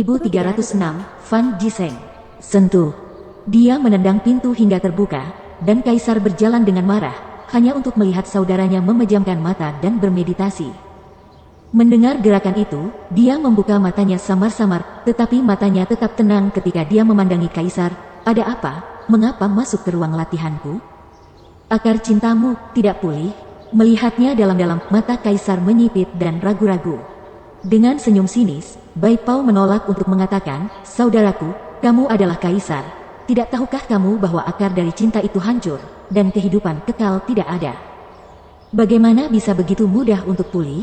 1306, Fan Jiseng. Sentuh. Dia menendang pintu hingga terbuka, dan Kaisar berjalan dengan marah, hanya untuk melihat saudaranya memejamkan mata dan bermeditasi. Mendengar gerakan itu, dia membuka matanya samar-samar, tetapi matanya tetap tenang ketika dia memandangi Kaisar. Ada apa? Mengapa masuk ke ruang latihanku? Akar cintamu tidak pulih. Melihatnya dalam-dalam, mata Kaisar menyipit dan ragu-ragu. Dengan senyum sinis, Bai Pao menolak untuk mengatakan, "Saudaraku, kamu adalah Kaisar. Tidak tahukah kamu bahwa akar dari cinta itu hancur, dan kehidupan kekal tidak ada? Bagaimana bisa begitu mudah untuk pulih?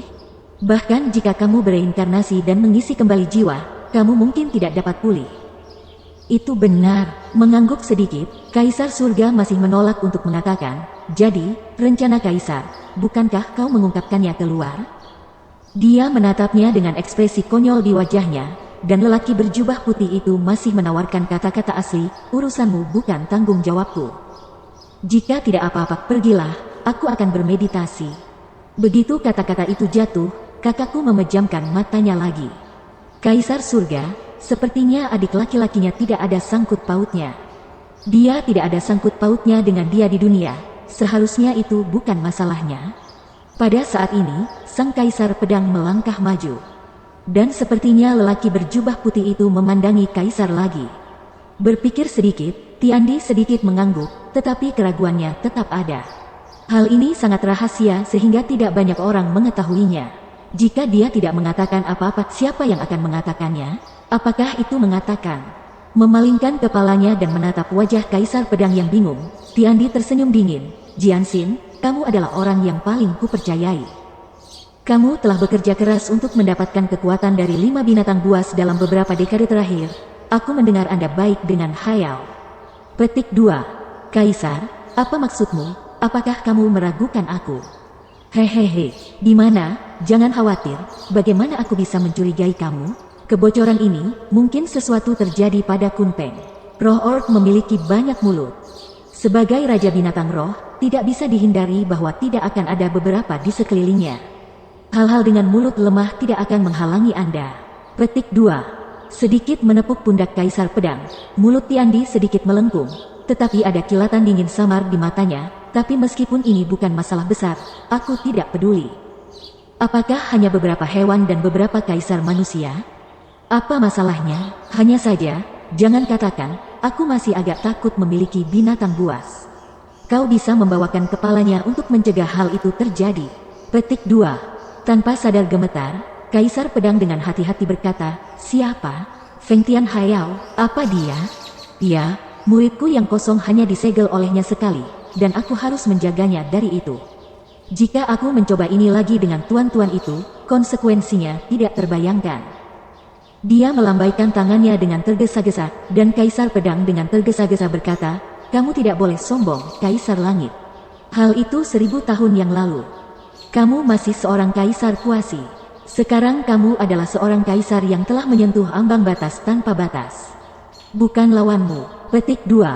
Bahkan jika kamu bereinkarnasi dan mengisi kembali jiwa, kamu mungkin tidak dapat pulih." Itu benar. Mengangguk sedikit, Kaisar Surga masih menolak untuk mengatakan, "Jadi, rencana Kaisar, bukankah kau mengungkapkannya keluar?" Dia menatapnya dengan ekspresi konyol di wajahnya, dan lelaki berjubah putih itu masih menawarkan kata-kata asli, "Urusanmu bukan tanggung jawabku. Jika tidak apa-apa, pergilah, aku akan bermeditasi." Begitu kata-kata itu jatuh, kakakku memejamkan matanya lagi. Kaisar Surga, sepertinya adik laki-lakinya tidak ada sangkut pautnya. Dia tidak ada sangkut pautnya dengan dia di dunia, seharusnya itu bukan masalahnya. Pada saat ini, sang Kaisar Pedang melangkah maju. Dan sepertinya lelaki berjubah putih itu memandangi Kaisar lagi. Berpikir sedikit, Tiandi sedikit mengangguk, tetapi keraguannya tetap ada. Hal ini sangat rahasia sehingga tidak banyak orang mengetahuinya. Jika dia tidak mengatakan apa-apa, siapa yang akan mengatakannya? Apakah itu mengatakan? Memalingkan kepalanya dan menatap wajah Kaisar Pedang yang bingung, Tiandi tersenyum dingin. "Jianxin, kamu adalah orang yang paling kupercayai. Kamu telah bekerja keras untuk mendapatkan kekuatan dari 5 binatang buas dalam beberapa dekade terakhir. Aku mendengar Anda baik dengan Hayao." Petik 2. Kaisar, apa maksudmu? Apakah kamu meragukan aku? Hehehe, di mana? Jangan khawatir, bagaimana aku bisa mencurigai kamu? Kebocoran ini, mungkin sesuatu terjadi pada Kunpeng. Roh orc memiliki banyak mulut. Sebagai Raja Binatang Roh, tidak bisa dihindari bahwa tidak akan ada beberapa di sekelilingnya. Hal-hal dengan mulut lemah tidak akan menghalangi Anda. Petik 2. Sedikit menepuk pundak Kaisar Pedang, mulut Tiandi sedikit melengkung, tetapi ada kilatan dingin samar di matanya. Tapi meskipun ini bukan masalah besar, aku tidak peduli. Apakah hanya beberapa hewan dan beberapa kaisar manusia? Apa masalahnya? Hanya saja, jangan katakan, aku masih agak takut memiliki binatang buas. Kau bisa membawakan kepalanya untuk mencegah hal itu terjadi. Petik 2. Tanpa sadar gemetar, Kaisar Pedang dengan hati-hati berkata, "Siapa? Feng Tian Hayao, apa dia?" "Ya, muridku yang kosong hanya disegel olehnya sekali, dan aku harus menjaganya dari itu. Jika aku mencoba ini lagi dengan tuan-tuan itu, konsekuensinya tidak terbayangkan." Dia melambaikan tangannya dengan tergesa-gesa, dan Kaisar Pedang dengan tergesa-gesa berkata, "Kamu tidak boleh sombong, Kaisar Langit. Hal itu 1000 tahun yang lalu. Kamu masih seorang Kaisar Kuasi. Sekarang kamu adalah seorang Kaisar yang telah menyentuh ambang batas tanpa batas. Bukan lawanmu." Petik 2.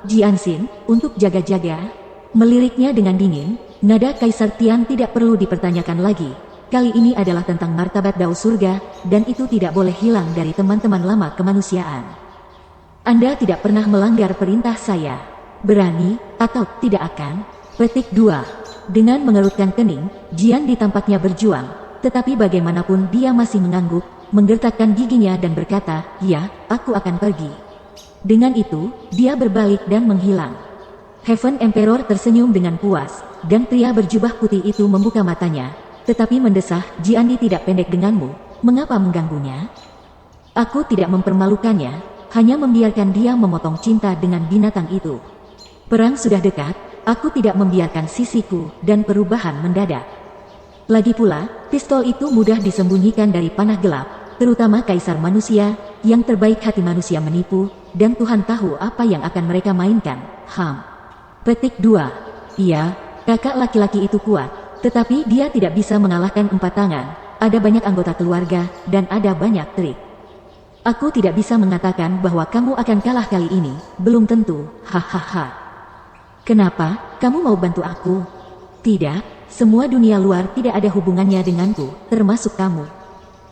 Jianxin, untuk jaga-jaga. Meliriknya dengan dingin, nada Kaisar Tian tidak perlu dipertanyakan lagi. Kali ini adalah tentang martabat Dao Surga, dan itu tidak boleh hilang dari teman-teman lama kemanusiaan. Anda tidak pernah melanggar perintah saya. Berani, atau tidak akan? Petik 2. Dengan mengerutkan kening, Jian ditampaknya berjuang, tetapi bagaimanapun dia masih mengangguk, menggertakkan giginya dan berkata, "Ya, aku akan pergi." Dengan itu, dia berbalik dan menghilang. Heaven Emperor tersenyum dengan puas, dan pria berjubah putih itu membuka matanya, tetapi mendesah, "Jiandi tidak pendek denganmu, mengapa mengganggunya? Aku tidak mempermalukannya, hanya membiarkan dia memotong cinta dengan binatang itu. Perang sudah dekat, aku tidak membiarkan sisiku dan perubahan mendadak. Lagi pula, pistol itu mudah disembunyikan dari panah gelap, terutama Kaisar Manusia, yang terbaik hati manusia menipu, dan Tuhan tahu apa yang akan mereka mainkan." Petik 2. Iya, kakak laki-laki itu kuat, tetapi dia tidak bisa mengalahkan 4 tangan, ada banyak anggota keluarga, dan ada banyak trik. Aku tidak bisa mengatakan bahwa kamu akan kalah kali ini, belum tentu, hahaha. Kenapa, kamu mau bantu aku? Tidak, semua dunia luar tidak ada hubungannya denganku, termasuk kamu.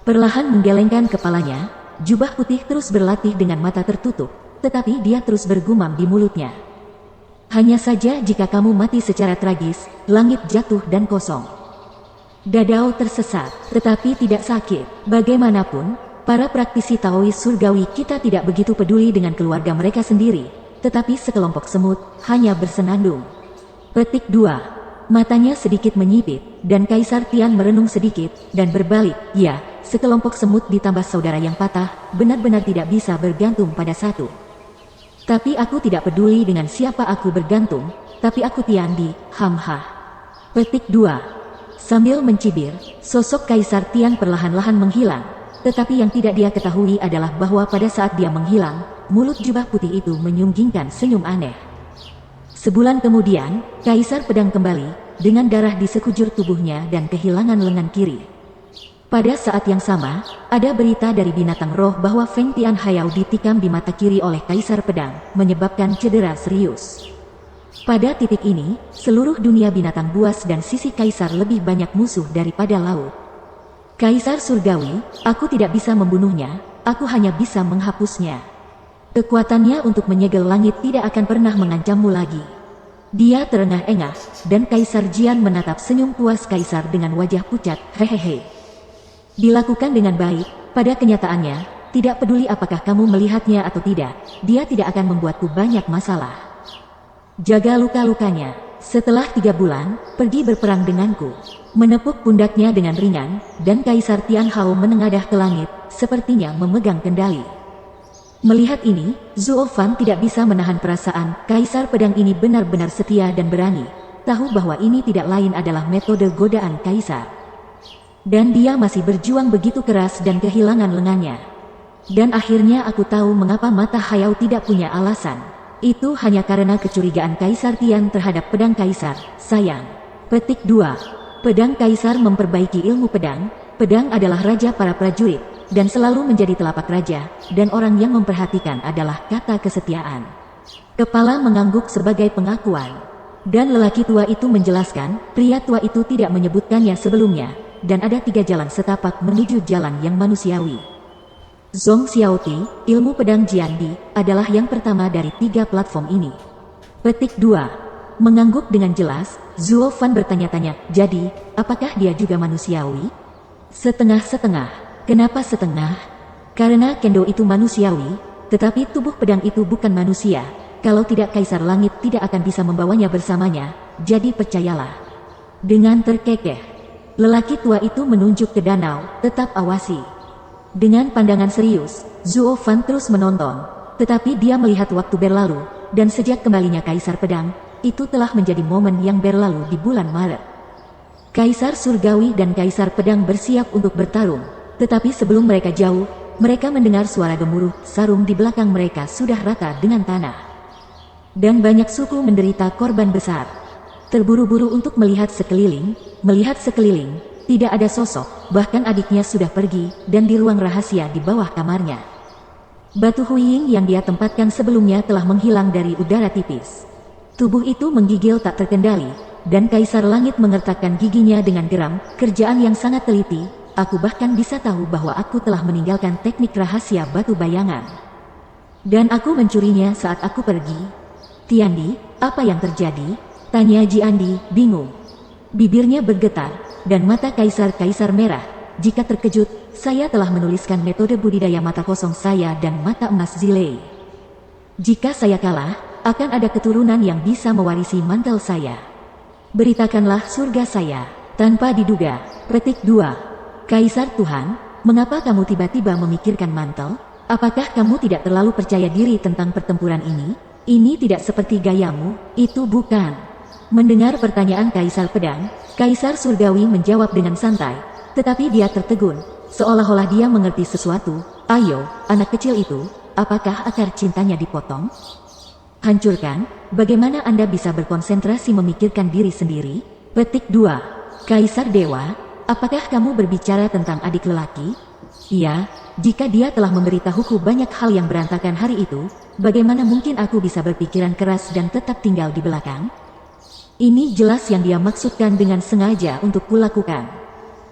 Perlahan menggelengkan kepalanya, jubah putih terus berlatih dengan mata tertutup, tetapi dia terus bergumam di mulutnya. Hanya saja jika kamu mati secara tragis, langit jatuh dan kosong. Dadao tersesat, tetapi tidak sakit. Bagaimanapun, para praktisi Taois surgawi kita tidak begitu peduli dengan keluarga mereka sendiri, tetapi sekelompok semut hanya bersenandung. Petik 2. Matanya sedikit menyipit, dan Kaisar Tian merenung sedikit, dan berbalik. Ya, sekelompok semut ditambah saudara yang patah, benar-benar tidak bisa bergantung pada satu. Tapi aku tidak peduli dengan siapa aku bergantung, tapi aku Tian Di, hamha. Petik 2. Sambil mencibir, sosok Kaisar Tian perlahan-lahan menghilang, tetapi yang tidak dia ketahui adalah bahwa pada saat dia menghilang, mulut jubah putih itu menyunggingkan senyum aneh. Sebulan kemudian, Kaisar Pedang kembali, dengan darah di sekujur tubuhnya dan kehilangan lengan kiri. Pada saat yang sama, ada berita dari binatang roh bahwa Feng Tian Hayao ditikam di mata kiri oleh Kaisar Pedang, menyebabkan cedera serius. Pada titik ini, seluruh dunia binatang buas dan sisi Kaisar lebih banyak musuh daripada laut. Kaisar Surgawi, aku tidak bisa membunuhnya, aku hanya bisa menghapusnya. Kekuatannya untuk menyegel langit tidak akan pernah mengancammu lagi. Dia terengah-engah, dan Kaisar Jian menatap senyum puas Kaisar dengan wajah pucat, hehehe. Dilakukan dengan baik, pada kenyataannya, tidak peduli apakah kamu melihatnya atau tidak, dia tidak akan membuatku banyak masalah. Jaga luka-lukanya. Setelah 3 bulan, pergi berperang denganku. Menepuk pundaknya dengan ringan, dan Kaisar Tian Hao menengadah ke langit, sepertinya memegang kendali. Melihat ini, Zuo Fan tidak bisa menahan perasaan, Kaisar Pedang ini benar-benar setia dan berani, tahu bahwa ini tidak lain adalah metode godaan Kaisar. Dan dia masih berjuang begitu keras dan kehilangan lengannya. Dan akhirnya aku tahu mengapa mata Hayao tidak punya alasan. Itu hanya karena kecurigaan Kaisar Tian terhadap pedang Kaisar, sayang. Petik 2. Pedang Kaisar memperbaiki ilmu pedang. Pedang adalah raja para prajurit, dan selalu menjadi telapak raja, dan orang yang memperhatikan adalah kata kesetiaan. Kepala mengangguk sebagai pengakuan. Dan lelaki tua itu menjelaskan, pria tua itu tidak menyebutkannya sebelumnya, dan ada 3 jalan setapak menuju jalan yang manusiawi. Zhong Xiaoti, ilmu pedang Jiandi, adalah yang pertama dari 3 platform ini. Petik 2. Mengangguk dengan jelas, Zuo Fan bertanya-tanya, jadi, apakah dia juga manusiawi? Setengah-setengah. Kenapa setengah? Karena kendo itu manusiawi, tetapi tubuh pedang itu bukan manusia. Kalau tidak Kaisar Langit tidak akan bisa membawanya bersamanya, jadi percayalah. Dengan terkekeh, lelaki tua itu menunjuk ke danau, tetap awasi. Dengan pandangan serius, Zuo Fan terus menonton, tetapi dia melihat waktu berlalu, dan sejak kembalinya Kaisar Pedang, itu telah menjadi momen yang berlalu di bulan Maret. Kaisar Surgawi dan Kaisar Pedang bersiap untuk bertarung, tetapi sebelum mereka jauh, mereka mendengar suara gemuruh, sarung di belakang mereka sudah rata dengan tanah. Dan banyak suku menderita korban besar. Terburu-buru untuk melihat sekeliling, tidak ada sosok, bahkan adiknya sudah pergi, dan di ruang rahasia di bawah kamarnya. Batu Huiying yang dia tempatkan sebelumnya telah menghilang dari udara tipis. Tubuh itu menggigil tak terkendali, dan Kaisar Langit mengertakkan giginya dengan geram, kerjaan yang sangat teliti, aku bahkan bisa tahu bahwa aku telah meninggalkan teknik rahasia batu bayangan. Dan aku mencurinya saat aku pergi. Tiandi, apa yang terjadi? Tanya Jiandi, bingung. Bibirnya bergetar, dan mata Kaisar merah. Jika terkejut, saya telah menuliskan metode budidaya mata kosong saya dan mata emas Zilei. Jika saya kalah, akan ada keturunan yang bisa mewarisi mantel saya. Beritakanlah surga saya. Tanpa diduga. Petik 2. Kaisar Tuhan, mengapa kamu tiba-tiba memikirkan mantel? Apakah kamu tidak terlalu percaya diri tentang pertempuran ini? Ini tidak seperti gayamu, itu bukan. Mendengar pertanyaan Kaisar Pedang, Kaisar Surgawi menjawab dengan santai, tetapi dia tertegun, seolah-olah dia mengerti sesuatu. Ayo, anak kecil itu, apakah akar cintanya dipotong? Hancurkan, bagaimana Anda bisa berkonsentrasi memikirkan diri sendiri? Petik 2. Kaisar Dewa, apakah kamu berbicara tentang adik lelaki? Iya, jika dia telah memberitahuku banyak hal yang berantakan hari itu, bagaimana mungkin aku bisa berpikiran keras dan tetap tinggal di belakang? Ini jelas yang dia maksudkan dengan sengaja untuk kulakukan.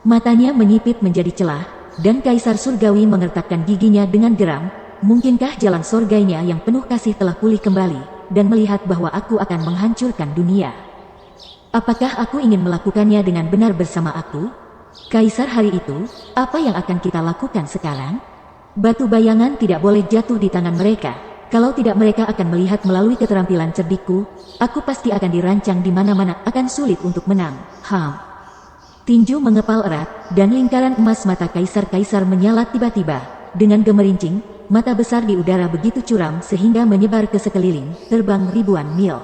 Matanya menyipit menjadi celah, dan Kaisar Surgawi mengertakkan giginya dengan geram. Mungkinkah jalan surganya yang penuh kasih telah pulih kembali, dan melihat bahwa aku akan menghancurkan dunia? Apakah aku ingin melakukannya dengan benar bersama aku? Kaisar hari itu, apa yang akan kita lakukan sekarang? Batu bayangan tidak boleh jatuh di tangan mereka. Kalau tidak mereka akan melihat melalui keterampilan cerdikku. Aku pasti akan dirancang di mana-mana, akan sulit untuk menang. Tinju mengepal erat, dan lingkaran emas mata kaisar-kaisar menyala tiba-tiba. Dengan gemerincing, mata besar di udara begitu curam sehingga menyebar ke sekeliling, terbang ribuan mil.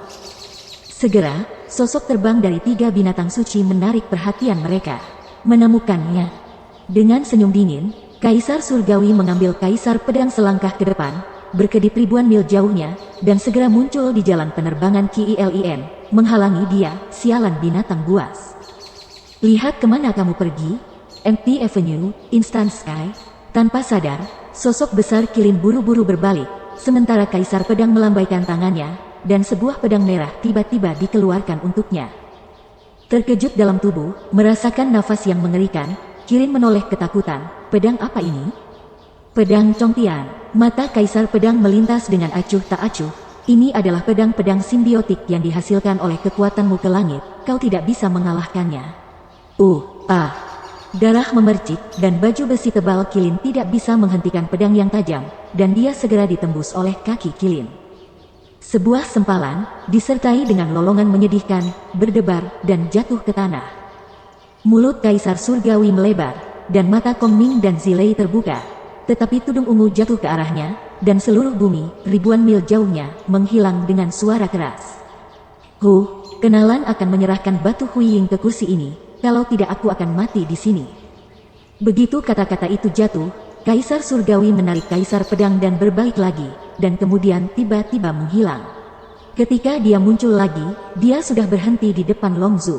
Segera, sosok terbang dari 3 binatang suci menarik perhatian mereka. Menemukannya. Dengan senyum dingin, Kaisar Surgawi mengambil Kaisar Pedang selangkah ke depan, berkedip ribuan mil jauhnya, dan segera muncul di jalan penerbangan Kilin, menghalangi dia. Sialan binatang buas. Lihat kemana kamu pergi? Empty Avenue, Instant Sky. Tanpa sadar, sosok besar Kilin buru-buru berbalik, sementara Kaisar Pedang melambaikan tangannya, dan sebuah pedang merah tiba-tiba dikeluarkan untuknya. Terkejut dalam tubuh, merasakan nafas yang mengerikan, Kilin menoleh ketakutan. Pedang apa ini? Pedang Congtian. Mata Kaisar Pedang melintas dengan acuh tak acuh. Ini adalah pedang-pedang simbiotik yang dihasilkan oleh kekuatanmu ke langit. Kau tidak bisa mengalahkannya. Darah memercik, dan baju besi tebal Kilin tidak bisa menghentikan pedang yang tajam, dan dia segera ditembus oleh kaki Kilin. Sebuah sempalan, disertai dengan lolongan menyedihkan, berdebar, dan jatuh ke tanah. Mulut Kaisar Surgawi melebar, dan mata Kong Ming dan Zilei terbuka. Tetapi tudung ungu jatuh ke arahnya, dan seluruh bumi, ribuan mil jauhnya, menghilang dengan suara keras. Kenalan akan menyerahkan batu Huiying ke kursi ini, kalau tidak aku akan mati di sini. Begitu kata-kata itu jatuh, Kaisar Surgawi menarik Kaisar Pedang dan berbalik lagi, dan kemudian tiba-tiba menghilang. Ketika dia muncul lagi, dia sudah berhenti di depan Long Zhu.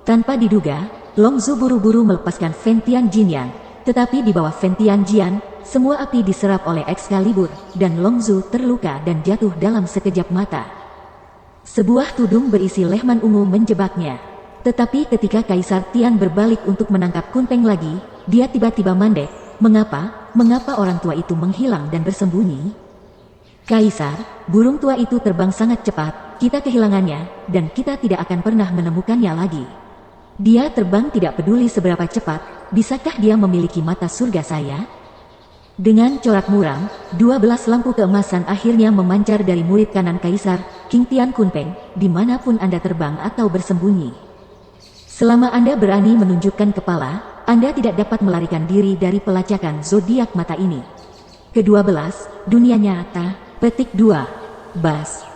Tanpa diduga, Long Zhu buru-buru melepaskan Fentian Jinyan, tetapi di bawah Fentian Jian, semua api diserap oleh Excalibur, dan Long Zhu terluka dan jatuh dalam sekejap mata. Sebuah tudung berisi lehman ungu menjebaknya. Tetapi ketika Kaisar Tian berbalik untuk menangkap Kunpeng lagi, dia tiba-tiba mandek. Mengapa orang tua itu menghilang dan bersembunyi? Kaisar, burung tua itu terbang sangat cepat, kita kehilangannya, dan kita tidak akan pernah menemukannya lagi. Dia terbang tidak peduli seberapa cepat, bisakah dia memiliki mata surga saya? Dengan corak muram, 12 lampu keemasan akhirnya memancar dari murid kanan Kaisar, King Tian Kunpeng, dimanapun Anda terbang atau bersembunyi. Selama Anda berani menunjukkan kepala, Anda tidak dapat melarikan diri dari pelacakan zodiak mata ini. Ke-12, dunia nyata, petik 2, Bas.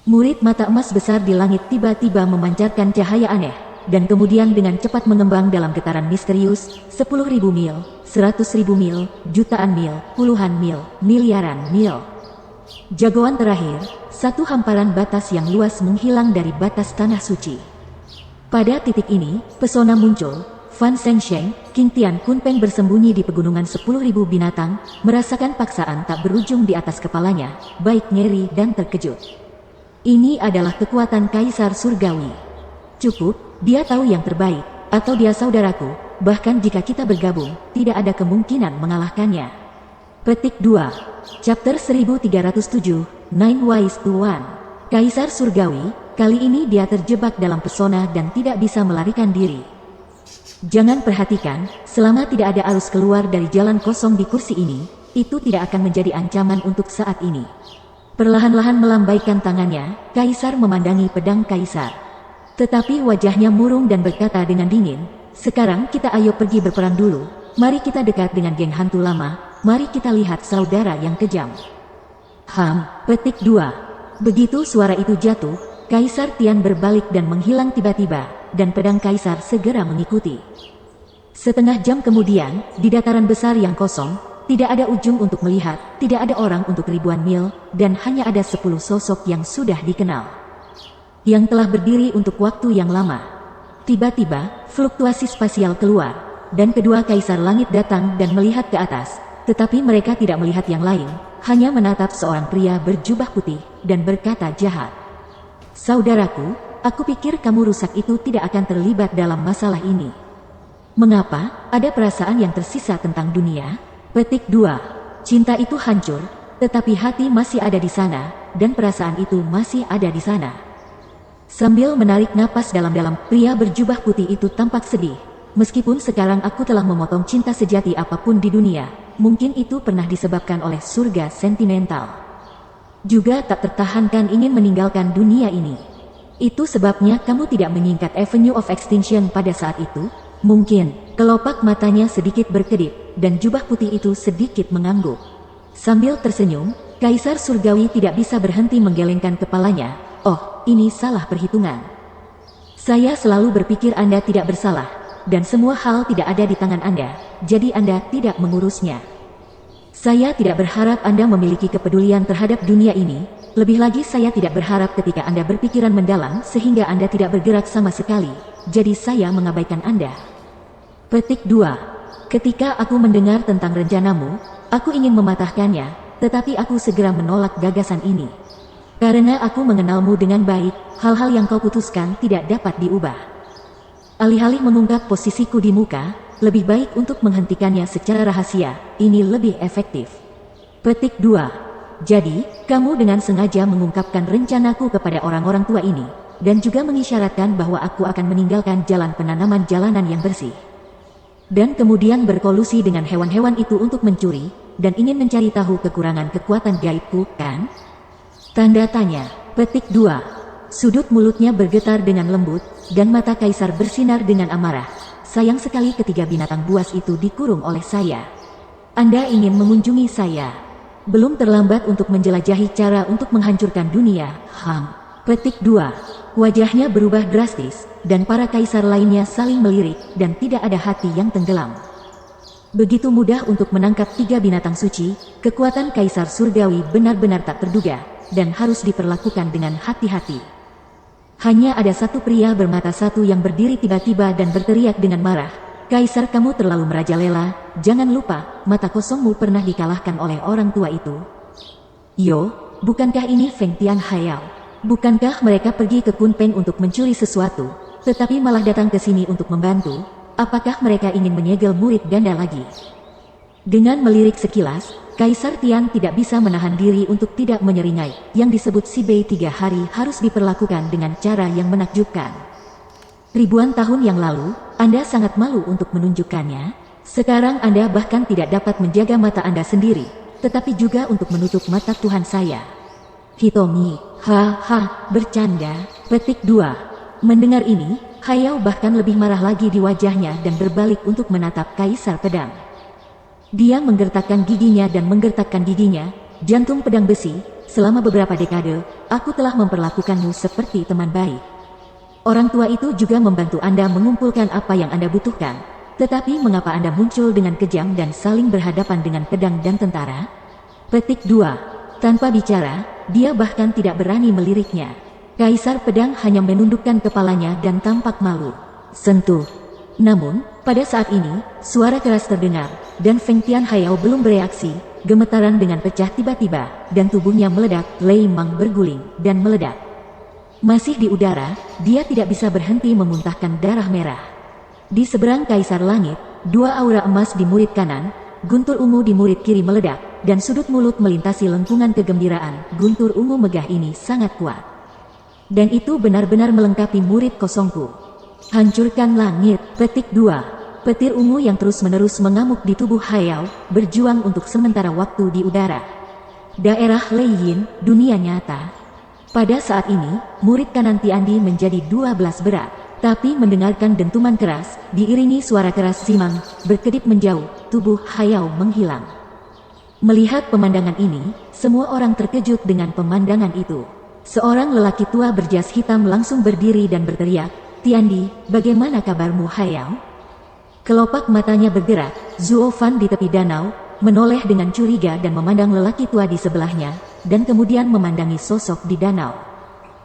Murid mata emas besar di langit tiba-tiba memancarkan cahaya aneh, dan kemudian dengan cepat mengembang dalam getaran misterius, 10.000 mil, 100.000 mil, jutaan mil, puluhan mil, miliaran mil. Jagoan terakhir, satu hamparan batas yang luas menghilang dari batas tanah suci. Pada titik ini, pesona muncul. Fan Zhensheng, King Tian Kunpeng bersembunyi di pegunungan 10.000 binatang, merasakan paksaan tak berujung di atas kepalanya, baik nyeri dan terkejut. Ini adalah kekuatan Kaisar Surgawi. Cukup. Dia tahu yang terbaik, atau dia saudaraku, bahkan jika kita bergabung, tidak ada kemungkinan mengalahkannya. Petik 2. Chapter 1307, Nine Ways to One. Kaisar Surgawi, kali ini dia terjebak dalam pesona dan tidak bisa melarikan diri. Jangan perhatikan, selama tidak ada arus keluar dari jalan kosong di kursi ini, itu tidak akan menjadi ancaman untuk saat ini. Perlahan-lahan melambaikan tangannya, Kaisar memandangi pedang Kaisar. Tetapi wajahnya murung dan berkata dengan dingin, sekarang kita ayo pergi berperang dulu, mari kita dekat dengan geng hantu lama, mari kita lihat saudara yang kejam. Petik 2. Begitu suara itu jatuh, Kaisar Tian berbalik dan menghilang tiba-tiba, dan pedang Kaisar segera mengikuti. Setengah jam kemudian, di dataran besar yang kosong, tidak ada ujung untuk melihat, tidak ada orang untuk ribuan mil, dan hanya ada 10 sosok yang sudah dikenal. Yang telah berdiri untuk waktu yang lama. Tiba-tiba, fluktuasi spasial keluar, dan kedua Kaisar Langit datang dan melihat ke atas, tetapi mereka tidak melihat yang lain, hanya menatap seorang pria berjubah putih, dan berkata jahat. Saudaraku, aku pikir kamu rusak itu tidak akan terlibat dalam masalah ini. Mengapa? Ada perasaan yang tersisa tentang dunia? Petik 2. Cinta itu hancur, tetapi hati masih ada di sana, dan perasaan itu masih ada di sana. Sambil menarik napas dalam-dalam, pria berjubah putih itu tampak sedih. Meskipun sekarang aku telah memotong cinta sejati apapun di dunia, mungkin itu pernah disebabkan oleh surga sentimental. Juga tak tertahankan ingin meninggalkan dunia ini. Itu sebabnya kamu tidak menyingkat Avenue of Extinction pada saat itu? Mungkin. Kelopak matanya sedikit berkedip, dan jubah putih itu sedikit mengangguk. Sambil tersenyum, Kaisar Surgawi tidak bisa berhenti menggelengkan kepalanya. Oh, ini salah perhitungan. Saya selalu berpikir Anda tidak bersalah, dan semua hal tidak ada di tangan Anda, jadi Anda tidak mengurusnya. Saya tidak berharap Anda memiliki kepedulian terhadap dunia ini, lebih lagi saya tidak berharap ketika Anda berpikiran mendalam sehingga Anda tidak bergerak sama sekali, jadi saya mengabaikan Anda. Petik 2. Ketika aku mendengar tentang rencanamu, aku ingin mematahkannya, tetapi aku segera menolak gagasan ini. Karena aku mengenalmu dengan baik, hal-hal yang kau putuskan tidak dapat diubah. Alih-alih mengungkap posisiku di muka, lebih baik untuk menghentikannya secara rahasia, ini lebih efektif. Petik 2. Jadi, kamu dengan sengaja mengungkapkan rencanaku kepada orang-orang tua ini, dan juga mengisyaratkan bahwa aku akan meninggalkan jalan penanaman jalanan yang bersih. Dan kemudian berkolusi dengan hewan-hewan itu untuk mencuri, dan ingin mencari tahu kekurangan kekuatan gaibku, kan? Tanda tanya. Petik 2. Sudut mulutnya bergetar dengan lembut, dan mata Kaisar bersinar dengan amarah. Sayang sekali ketiga binatang buas itu dikurung oleh saya. Anda ingin mengunjungi saya. Belum terlambat untuk menjelajahi cara untuk menghancurkan dunia. Petik 2. Wajahnya berubah drastis, dan para kaisar lainnya saling melirik, dan tidak ada hati yang tenggelam. Begitu mudah untuk menangkap tiga binatang suci, kekuatan Kaisar Surgawi benar-benar tak terduga, dan harus diperlakukan dengan hati-hati. Hanya ada satu pria bermata satu yang berdiri tiba-tiba dan berteriak dengan marah, "Kaisar, kamu terlalu merajalela, jangan lupa, mata kosongmu pernah dikalahkan oleh orang tua itu." Yo, bukankah ini Feng Tian Hayao? Bukankah mereka pergi ke Kunpeng untuk mencuri sesuatu, tetapi malah datang ke sini untuk membantu? Apakah mereka ingin menyegel murid ganda lagi? Dengan melirik sekilas, Kaisar Tian tidak bisa menahan diri untuk tidak menyeringai. Yang disebut si Bei 3 hari harus diperlakukan dengan cara yang menakjubkan. Ribuan tahun yang lalu, Anda sangat malu untuk menunjukkannya. Sekarang Anda bahkan tidak dapat menjaga mata Anda sendiri, tetapi juga untuk menutup mata Tuhan saya. Hitomi, bercanda. Petik 2. Mendengar ini, Hayao bahkan lebih marah lagi di wajahnya dan berbalik untuk menatap Kaisar Pedang. Dia menggertakkan giginya dan menggertakkan giginya, jantung pedang besi, selama beberapa dekade, aku telah memperlakukanmu seperti teman baik. Orang tua itu juga membantu Anda mengumpulkan apa yang Anda butuhkan, tetapi mengapa Anda muncul dengan kejam dan saling berhadapan dengan pedang dan tentara? Petik 2. Tanpa bicara, dia bahkan tidak berani meliriknya. Kaisar Pedang hanya menundukkan kepalanya dan tampak malu. Sentuh. Namun, pada saat ini, suara keras terdengar, dan Feng Tian Hayao belum bereaksi, gemetaran dengan pecah tiba-tiba, dan tubuhnya meledak, Lei Mang berguling, dan meledak. Masih di udara, dia tidak bisa berhenti memuntahkan darah merah. Di seberang Kaisar Langit, dua aura emas di murid kanan, guntur ungu di murid kiri meledak, dan sudut mulut melintasi lengkungan kegembiraan. Guntur ungu megah ini sangat kuat. Dan itu benar-benar melengkapi murid kosongku. Hancurkan langit. Petik 2. Petir ungu yang terus-menerus mengamuk di tubuh Hayao, berjuang untuk sementara waktu di udara. Daerah Leiyin, dunia nyata. Pada saat ini, murid kanan Tiandi menjadi 12 berat. Tapi mendengarkan dentuman keras, diiringi suara keras Simang, berkedip menjauh, tubuh Hayao menghilang. Melihat pemandangan ini, semua orang terkejut dengan pemandangan itu. Seorang lelaki tua berjas hitam langsung berdiri dan berteriak, "Tiandi, bagaimana kabarmu Hayao?" Kelopak matanya bergerak, Zuo Fan di tepi danau, menoleh dengan curiga dan memandang lelaki tua di sebelahnya, dan kemudian memandangi sosok di danau.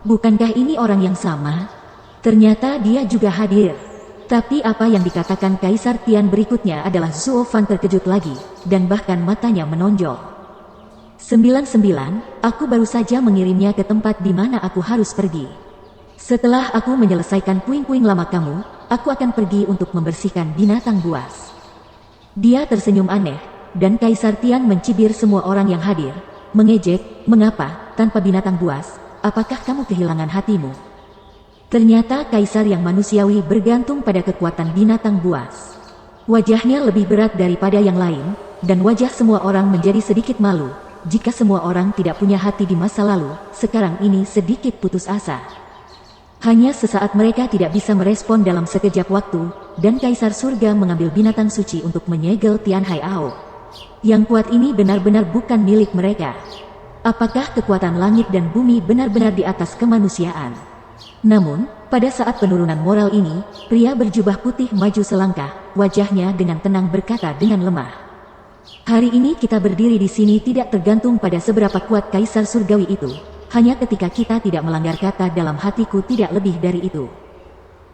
Bukankah ini orang yang sama? Ternyata dia juga hadir. Tapi apa yang dikatakan Kaisar Tian berikutnya adalah Zuo Fan terkejut lagi, dan bahkan matanya menonjol. 99, aku baru saja mengirimnya ke tempat di mana aku harus pergi. Setelah aku menyelesaikan puing-puing lama kamu, aku akan pergi untuk membersihkan binatang buas. Dia tersenyum aneh, dan Kaisar Tian mencibir semua orang yang hadir, mengejek, mengapa, tanpa binatang buas, apakah kamu kehilangan hatimu? Ternyata Kaisar yang manusiawi bergantung pada kekuatan binatang buas. Wajahnya lebih berat daripada yang lain, dan wajah semua orang menjadi sedikit malu. Jika semua orang tidak punya hati di masa lalu, sekarang ini sedikit putus asa. Hanya sesaat mereka tidak bisa merespon dalam sekejap waktu, dan Kaisar Surga mengambil binatang suci untuk menyegel Tian Hai Ao. Yang kuat ini benar-benar bukan milik mereka. Apakah kekuatan langit dan bumi benar-benar di atas kemanusiaan? Namun, pada saat penurunan moral ini, pria berjubah putih maju selangkah, wajahnya dengan tenang berkata dengan lemah. Hari ini kita berdiri di sini tidak tergantung pada seberapa kuat Kaisar Surgawi itu. Hanya ketika kita tidak melanggar kata dalam hatiku tidak lebih dari itu.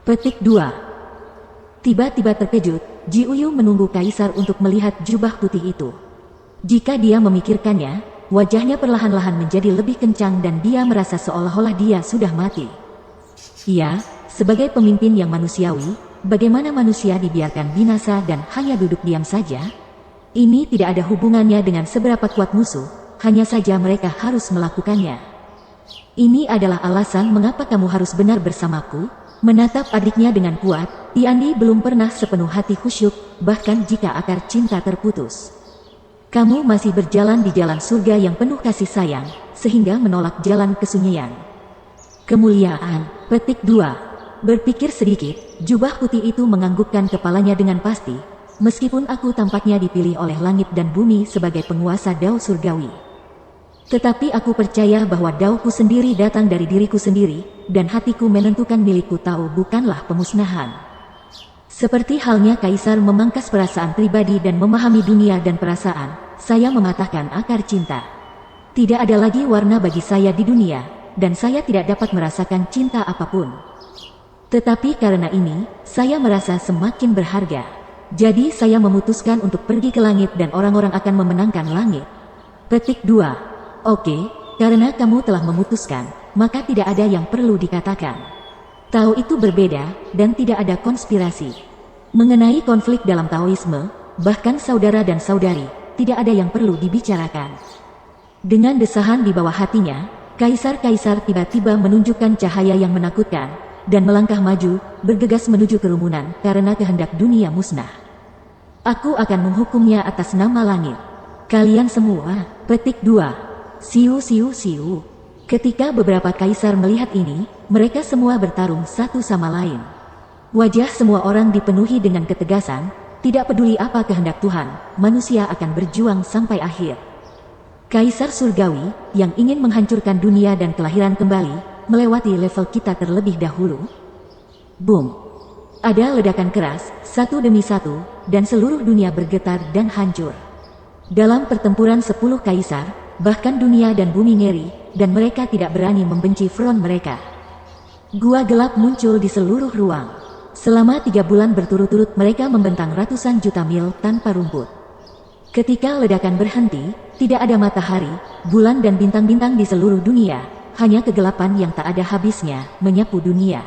Petik 2. Tiba-tiba terkejut, Ji Uyu menunggu Kaisar untuk melihat jubah putih itu. Jika dia memikirkannya, wajahnya perlahan-lahan menjadi lebih kencang dan dia merasa seolah-olah dia sudah mati. Ya, sebagai pemimpin yang manusiawi, bagaimana manusia dibiarkan binasa dan hanya duduk diam saja? Ini tidak ada hubungannya dengan seberapa kuat musuh, hanya saja mereka harus melakukannya. Ini adalah alasan mengapa kamu harus benar bersamaku. Menatap adiknya dengan kuat, Tiandi belum pernah sepenuh hati khusyuk, bahkan jika akar cinta terputus. Kamu masih berjalan di jalan surga yang penuh kasih sayang, sehingga menolak jalan kesunyian. Kemuliaan. Petik 2. Berpikir sedikit, jubah putih itu menganggukkan kepalanya dengan pasti. Meskipun aku tampaknya dipilih oleh langit dan bumi sebagai penguasa Dao Surgawi. Tetapi aku percaya bahwa Daoku sendiri datang dari diriku sendiri, dan hatiku menentukan milikku tahu bukanlah pemusnahan. Seperti halnya Kaisar memangkas perasaan pribadi dan memahami dunia dan perasaan, saya mematahkan akar cinta. Tidak ada lagi warna bagi saya di dunia, dan saya tidak dapat merasakan cinta apapun. Tetapi karena ini, saya merasa semakin berharga. Jadi saya memutuskan untuk pergi ke langit dan orang-orang akan memenangkan langit. Petik 2. Oke, karena kamu telah memutuskan, maka tidak ada yang perlu dikatakan. Tao itu berbeda, dan tidak ada konspirasi. Mengenai konflik dalam Taoisme, bahkan saudara dan saudari, tidak ada yang perlu dibicarakan. Dengan desahan di bawah hatinya, Kaisar-Kaisar tiba-tiba menunjukkan cahaya yang menakutkan, dan melangkah maju, bergegas menuju kerumunan karena kehendak dunia musnah. Aku akan menghukumnya atas nama langit. Kalian semua. Petik 2. Siu siu siu. Ketika beberapa kaisar melihat ini, mereka semua bertarung satu sama lain. Wajah semua orang dipenuhi dengan ketegasan, tidak peduli apa kehendak Tuhan, manusia akan berjuang sampai akhir. Kaisar Surgawi, yang ingin menghancurkan dunia dan kelahiran kembali, melewati level kita terlebih dahulu. Boom. Ada ledakan keras, satu demi satu, dan seluruh dunia bergetar dan hancur. Dalam pertempuran 10 kaisar, bahkan dunia dan bumi ngeri, dan mereka tidak berani membenci front mereka. Gua gelap muncul di seluruh ruang. Selama 3 bulan berturut-turut mereka membentang ratusan juta mil tanpa rumput. Ketika ledakan berhenti, tidak ada matahari, bulan dan bintang-bintang di seluruh dunia, hanya kegelapan yang tak ada habisnya, menyapu dunia.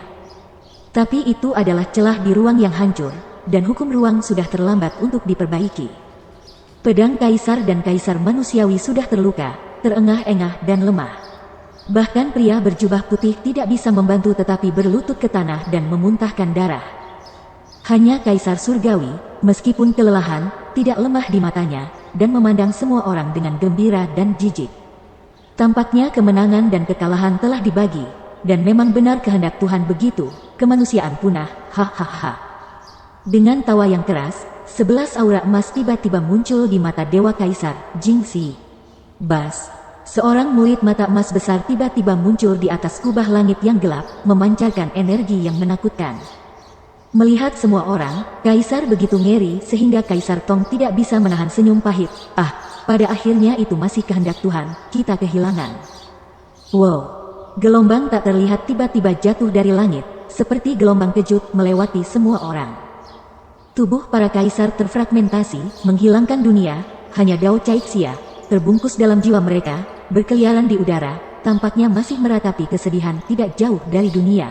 Tapi itu adalah celah di ruang yang hancur, dan hukum ruang sudah terlambat untuk diperbaiki. Pedang kaisar dan kaisar manusiawi sudah terluka, terengah-engah dan lemah. Bahkan pria berjubah putih tidak bisa membantu tetapi berlutut ke tanah dan memuntahkan darah. Hanya kaisar surgawi, meskipun kelelahan, tidak lemah di matanya, dan memandang semua orang dengan gembira dan jijik. Tampaknya kemenangan dan kekalahan telah dibagi, dan memang benar kehendak Tuhan begitu, kemanusiaan punah, hahaha. Dengan tawa yang keras, 11 aura emas tiba-tiba muncul di mata Dewa Kaisar, Jingxi. Bas. Seorang murid mata emas besar tiba-tiba muncul di atas kubah langit yang gelap, memancarkan energi yang menakutkan. Melihat semua orang, Kaisar begitu ngeri sehingga Kaisar Tong tidak bisa menahan senyum pahit. Pada akhirnya itu masih kehendak Tuhan, kita kehilangan. Wow. Gelombang tak terlihat tiba-tiba jatuh dari langit, seperti gelombang kejut melewati semua orang. Tubuh para kaisar terfragmentasi, menghilangkan dunia, hanya Dao Caixia, terbungkus dalam jiwa mereka, berkeliaran di udara, tampaknya masih meratapi kesedihan tidak jauh dari dunia.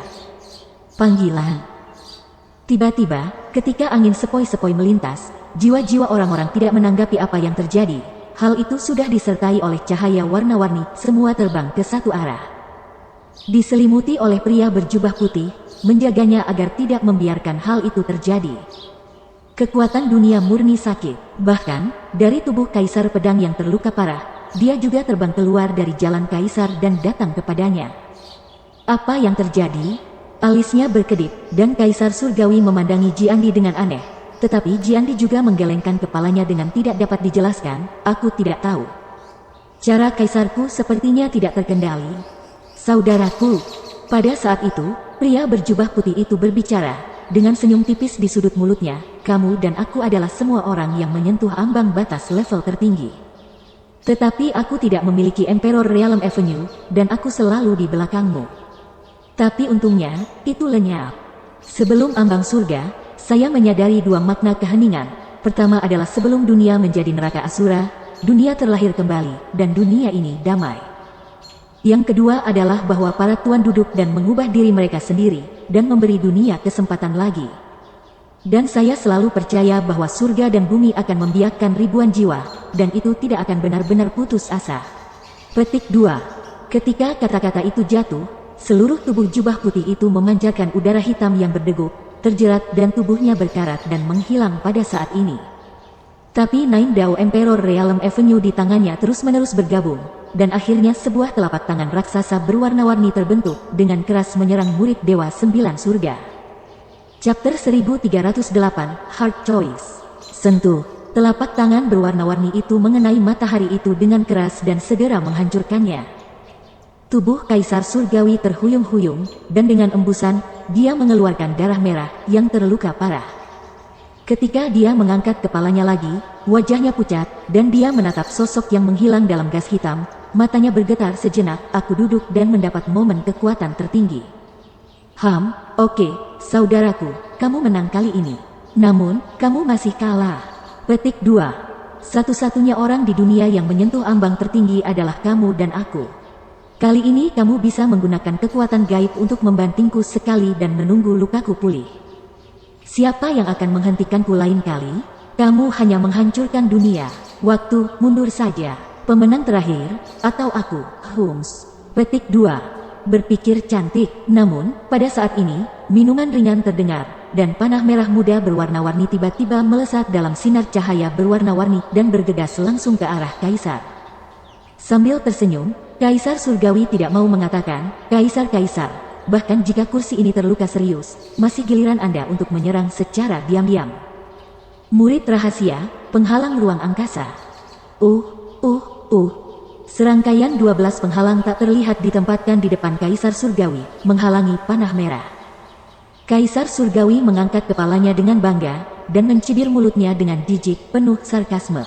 Panggilan. Tiba-tiba, ketika angin sepoi-sepoi melintas, jiwa-jiwa orang-orang tidak menanggapi apa yang terjadi. Hal itu sudah disertai oleh cahaya warna-warni, semua terbang ke satu arah. Diselimuti oleh pria berjubah putih, menjaganya agar tidak membiarkan hal itu terjadi. Kekuatan dunia murni sakit, bahkan, dari tubuh Kaisar Pedang yang terluka parah, dia juga terbang keluar dari jalan Kaisar dan datang kepadanya. Apa yang terjadi? Alisnya berkedip, dan Kaisar Surgawi memandangi Jiandi dengan aneh. Tetapi Jiandi juga menggelengkan kepalanya dengan tidak dapat dijelaskan, aku tidak tahu. Cara Kaisarku sepertinya tidak terkendali. Saudaraku. Pada saat itu, pria berjubah putih itu berbicara, dengan senyum tipis di sudut mulutnya, kamu dan aku adalah semua orang yang menyentuh ambang batas level tertinggi. Tetapi aku tidak memiliki Emperor Realm Avenue, dan aku selalu di belakangmu. Tapi untungnya, itu lenyap. Sebelum ambang surga, saya menyadari dua makna keheningan. Pertama adalah sebelum dunia menjadi neraka Asura, dunia terlahir kembali, dan dunia ini damai. Yang kedua adalah bahwa para tuan duduk dan mengubah diri mereka sendiri, dan memberi dunia kesempatan lagi. Dan saya selalu percaya bahwa surga dan bumi akan membiakkan ribuan jiwa, dan itu tidak akan benar-benar putus asa. Petik 2. Ketika kata-kata itu jatuh, seluruh tubuh jubah putih itu memancarkan udara hitam yang berdegup, terjerat dan tubuhnya berkarat dan menghilang pada saat ini. Tapi Nine Dao Emperor Realm Avenue di tangannya terus-menerus bergabung, dan akhirnya sebuah telapak tangan raksasa berwarna-warni terbentuk dengan keras menyerang murid Dewa Sembilan Surga. Chapter 1308, Hard Choice. Sentuh. Telapak tangan berwarna-warni itu mengenai matahari itu dengan keras dan segera menghancurkannya. Tubuh Kaisar Surgawi terhuyung-huyung, dan dengan embusan, dia mengeluarkan darah merah yang terluka parah. Ketika dia mengangkat kepalanya lagi, wajahnya pucat, dan dia menatap sosok yang menghilang dalam gas hitam, matanya bergetar sejenak, aku duduk dan mendapat momen kekuatan tertinggi. Oke, saudaraku, kamu menang kali ini. Namun, kamu masih kalah. Petik 2. Satu-satunya orang di dunia yang menyentuh ambang tertinggi adalah kamu dan aku. Kali ini kamu bisa menggunakan kekuatan gaib untuk membantingku sekali dan menunggu lukaku pulih. Siapa yang akan menghentikanku lain kali? Kamu hanya menghancurkan dunia. Waktu, mundur saja. Pemenang terakhir, atau aku, Holmes. Petik 2. Berpikir cantik, namun, pada saat ini, minuman ringan terdengar, dan panah merah muda berwarna-warni tiba-tiba melesat dalam sinar cahaya berwarna-warni dan bergegas langsung ke arah Kaisar. Sambil tersenyum, Kaisar Surgawi tidak mau mengatakan, Kaisar, bahkan jika kursi ini terluka serius, masih giliran Anda untuk menyerang secara diam-diam. Murid rahasia, penghalang ruang angkasa. Serangkaian 12 penghalang tak terlihat ditempatkan di depan Kaisar Surgawi, menghalangi panah merah. Kaisar Surgawi mengangkat kepalanya dengan bangga, dan mencibir mulutnya dengan jijik penuh sarkasme.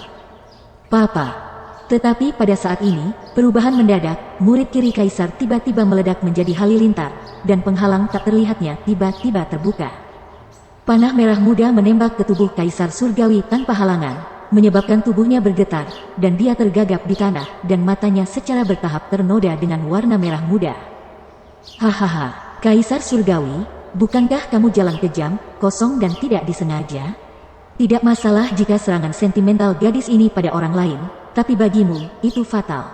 Papa. Tetapi pada saat ini, perubahan mendadak, murid kiri Kaisar tiba-tiba meledak menjadi halilintar, dan penghalang tak terlihatnya tiba-tiba terbuka. Panah merah muda menembak ke tubuh Kaisar Surgawi tanpa halangan, menyebabkan tubuhnya bergetar, dan dia tergagap di tanah, dan matanya secara bertahap ternoda dengan warna merah muda. Hahaha, Kaisar Surgawi, bukankah kamu jalan kejam, kosong dan tidak disengaja? Tidak masalah jika serangan sentimental gadis ini pada orang lain, tapi bagimu, itu fatal.